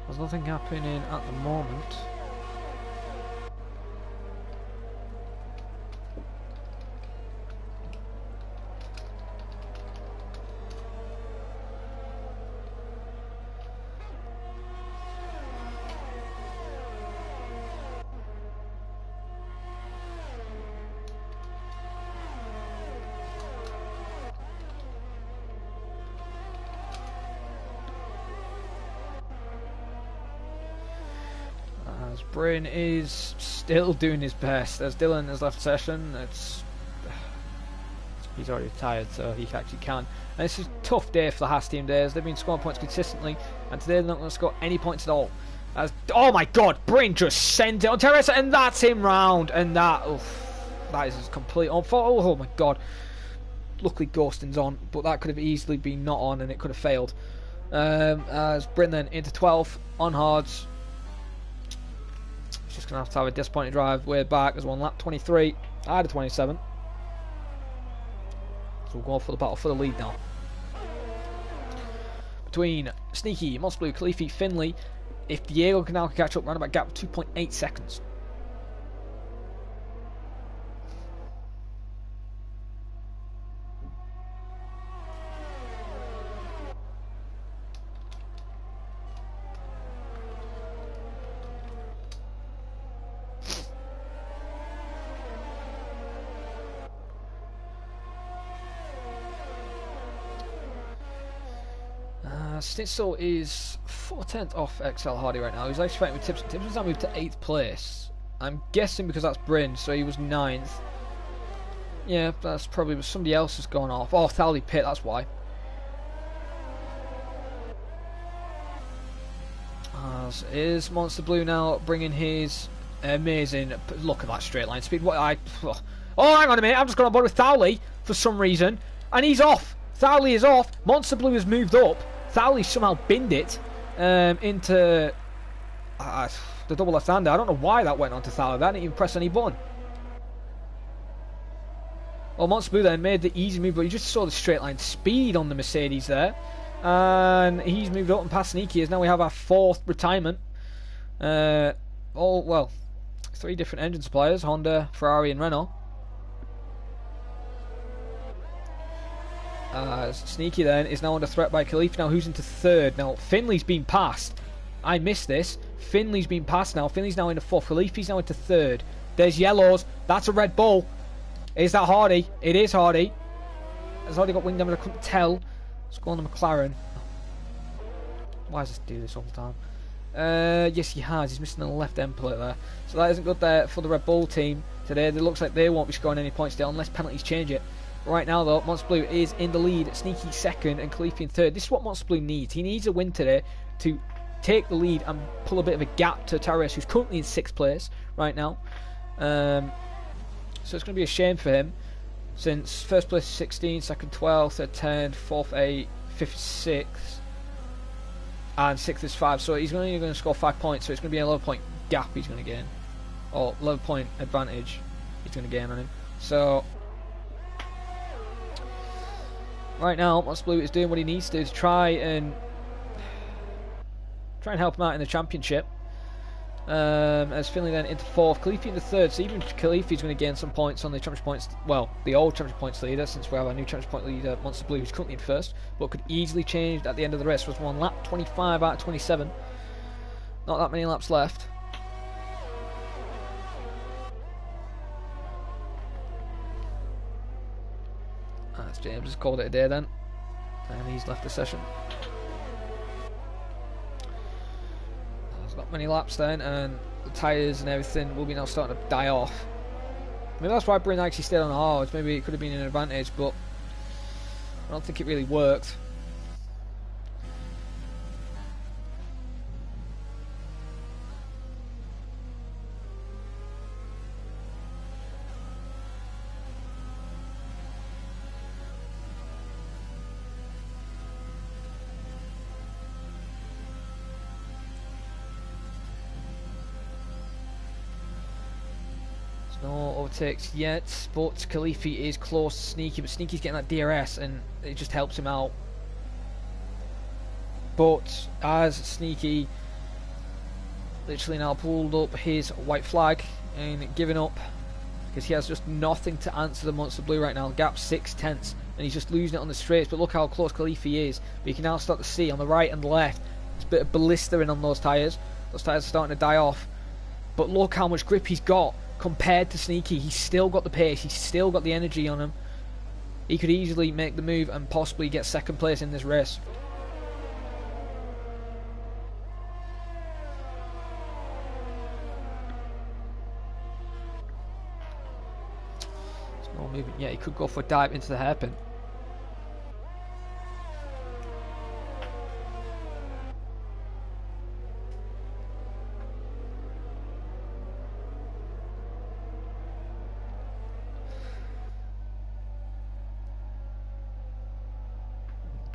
There's nothing happening at the moment. Bryn is still doing his best. As Dylan has left session, he's already tired, so he actually can. And it's a tough day for the Haas team days. They've been scoring points consistently, and today they're not going to score any points at all. As, oh my god, Bryn just sent it on Teresa, and that's him round. And that is his complete on fault. Oh my god. Luckily Ghosting's on, but that could have easily been not on, and it could have failed. As Bryn then into 12th on hards. Just going to have a disappointing drive way back. There's one lap 23 out of 27. So we'll go for the battle for the lead now. between Sneaky, Monster Blue, Khalifi, Finley. If Diego can now catch up, round about gap 2.8 seconds. Snitzel is 4/10 off XL Hardy right now. He's actually fighting with Tips. Tips has now moved to 8th place. I'm guessing because that's Bryn, so he was 9th. Yeah, that's probably somebody else has gone off. Oh, Thali Pitt, that's why. As is Monster Blue now bringing his amazing look at that straight line speed. Oh, hang on a minute, I'm just going on board with Thali for some reason, and he's off. Thali is off. Monster Blue has moved up. Thali somehow binned it into the double left-hander. I don't know why that went on to Thali. That didn't even press any button. Well, Monster Blue then made the easy move, but you just saw the straight line speed on the Mercedes there. And he's moved up and past Sneaky as now we have our 4th retirement. Well, 3 different engine suppliers, Honda, Ferrari and Renault. Sneaky then is now under threat by Khalifa. Now who's into 3rd? Now Finley's been passed. I missed this. Finley's been passed now. Finley's now into 4th. Khalifi's now into 3rd. There's yellows. That's a Red Bull. Is that Hardy? It is Hardy. Has Hardy got wing damage? I couldn't tell. Let's go on the McLaren. Why does this do this all the time? Yes, he has. He's missing the left end plate there. So that isn't good there for the Red Bull team today. It looks like they won't be scoring any points today unless penalties change it. Right now, though, Monster Blue is in the lead. Sneaky 2nd and Khalifi in 3rd. This is what Monster Blue needs. He needs a win today to take the lead and pull a bit of a gap to Tyrese, who's currently in 6th place right now. So it's going to be a shame for him, since 1st place is 16, 2nd 12, 3rd 10, 4th 8, 5th 6, and 6th is 5. So he's only going to score 5 points, so it's going to be a 11-point gap he's going to gain, or 11-point advantage he's going to gain on him. So right now, Monster Blue is doing what he needs to do to try and help him out in the championship. As Finley then into 4th, Khalifi into 3rd, so even Khalifi's going to gain some points on the championship points, well, the old championship points leader, since we have our new championship point leader, Monster Blue, who's currently in 1st, but could easily change at the end of the race. Was 1 lap, 25 out of 27. Not that many laps left. As James has called it a day then, and he's left the session. There's not many laps then, and the tyres and everything will be now starting to die off. Maybe that's why Bryn actually stayed on the hards. Maybe it could have been an advantage, but I don't think it really worked. No overtakes yet, but Khalifi is close to Sneaky, but Sneaky's getting that DRS and it just helps him out. But as Sneaky literally now pulled up his white flag and given up, because he has just nothing to answer the Monster Blue right now. Gap 6/10, and he's just losing it on the straights. But look how close Khalifi is. But you can now start to see on the right and left, there's a bit of blistering on those tyres. Those tyres are starting to die off. But look how much grip he's got compared to Sneaky. He's still got the pace, he's still got the energy on him. He could easily make the move and possibly get 2nd place in this race. There's no movement yet. He could go for a dive into the hairpin.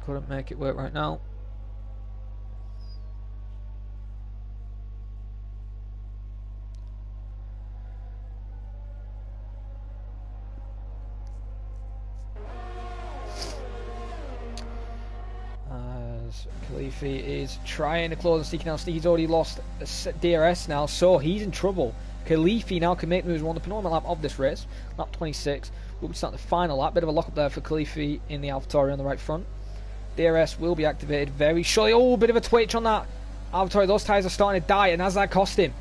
Couldn't make it work right now. As Khalifi is trying to close and sneaking out. Sneaky's already lost DRS now, so he's in trouble. Khalifi now can make moves on the penultimate lap of this race, lap 26. We'll be starting the final lap. Bit of a lock up there for Khalifi in the AlphaTauri on the right front. DRS will be activated very shortly. Oh, bit of a twitch on that AlphaTauri. Those tyres are starting to die, and as that cost him,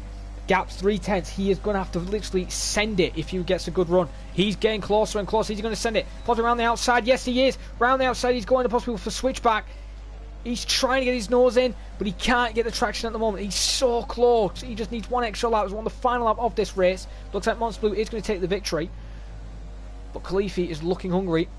gap's 3/10. He is going to have to literally send it if he gets a good run. He's getting closer and closer. He's going to send it. Possibly around the outside. Yes, he is. Round the outside, he's going to possibly for switchback. He's trying to get his nose in, but he can't get the traction at the moment. He's so close. He just needs one extra lap. It's one of the final lap of this race. Looks like Monster Blue is going to take the victory. But Khalifi is looking hungry.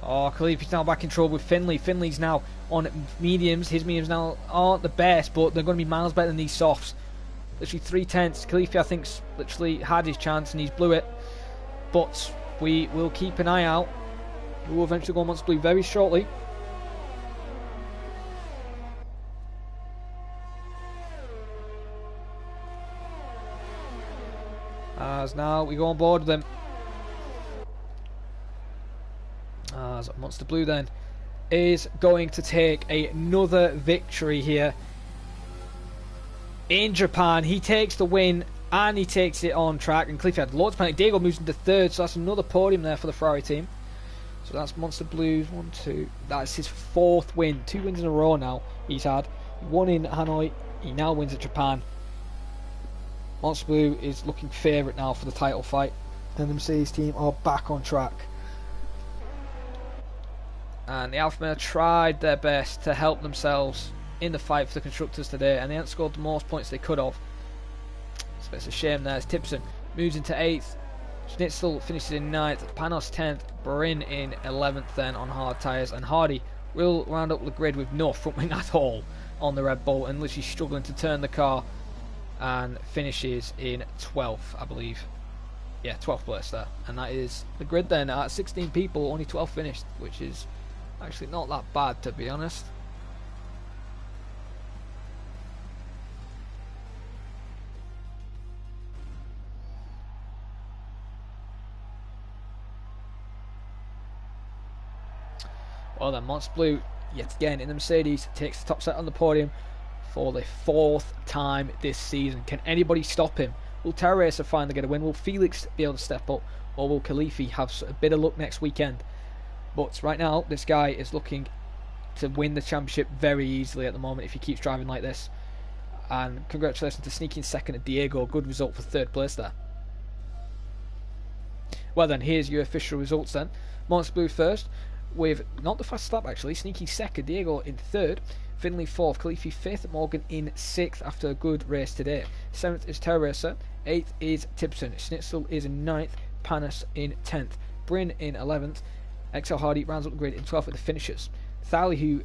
Oh, Khalifi's now back in trouble with Finley. Finley's now on mediums. His mediums now aren't the best, but they're going to be miles better than these softs. Literally 3/10. Khalifi, I think, literally had his chance and he's blew it. But we will keep an eye out. We will eventually go on Monster Blue very shortly. As now we go on board with them. As Monster Blue then is going to take another victory here in Japan. He takes the win and he takes it on track, and Khalifi had loads of panic. Diego moves into third, so that's another podium there for the Ferrari team. So that's Monster Blue's 1, 2. That's his 4th win. 2 wins in a row now he's had. 1 in Hanoi. He now wins at Japan. Monster Blue is looking favourite now for the title fight, and the Mercedes team are back on track. And the Alfa Romeo tried their best to help themselves in the fight for the constructors today, and they haven't scored the most points they could have. So it's a shame there. As Tipson moves into 8th, Schnitzel finishes in 9th, Panos 10th, Brin in 11th then on hard tyres, and Hardy will round up the grid with no front wing at all on the Red Bull, and literally struggling to turn the car, and finishes in 12th, I believe. Yeah, 12th place there. And that is the grid then. At 16 people, only 12 finished, which is actually not that bad, to be honest. Well then, Monster Blue, yet again in the Mercedes, takes the top set on the podium for the 4th time this season. Can anybody stop him? Will Terra Racer finally get a win? Will Felix be able to step up? Or will Khalifi have a bit of luck next weekend? But right now, this guy is looking to win the championship very easily at the moment if he keeps driving like this. And congratulations to sneaking second at Diego. Good result for 3rd place there. Well then, here's your official results then. Monster Blue first, with not the fastest lap actually. Sneaky second, Diego in 3rd. Finley 4th, Khalifi 5th, Morgan in 6th after a good race today. 7th is Terra Racer, 8th is Tipson, Schnitzel is in 9th, Panis in 10th, Brin in 11th, XL Hardy rounds up the grid in 12th with the finishers. Thali, who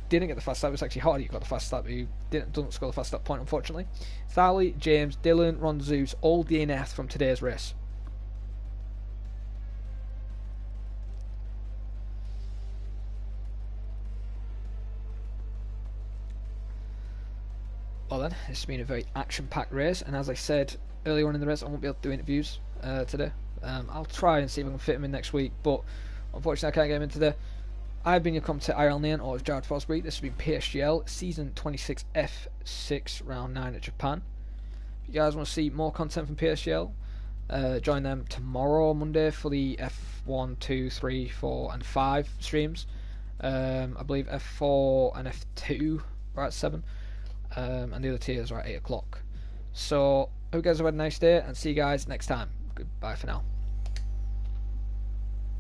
didn't get the fast lap, it was actually Hardy who got the fast lap, who doesn't score the fast lap point unfortunately. Thali, James, Dylan, Ron Zeus, all DNF from today's race. Well then, this has been a very action-packed race, and as I said earlier on in the race, I won't be able to do interviews today. I'll try and see if I can fit them in next week, but unfortunately I can't get them in today. I've been your commentator, Iron Leon, or Jared Fosbury. This has been PSGL, Season 26 F6, Round 9 at Japan. If you guys want to see more content from PSGL, join them tomorrow, Monday, for the F1, 2, 3, 4 and 5 streams. I believe F4 and F2 are at 7. And the other tiers are at 8 o'clock. So, hope you guys have had a nice day, and see you guys next time. Goodbye for now.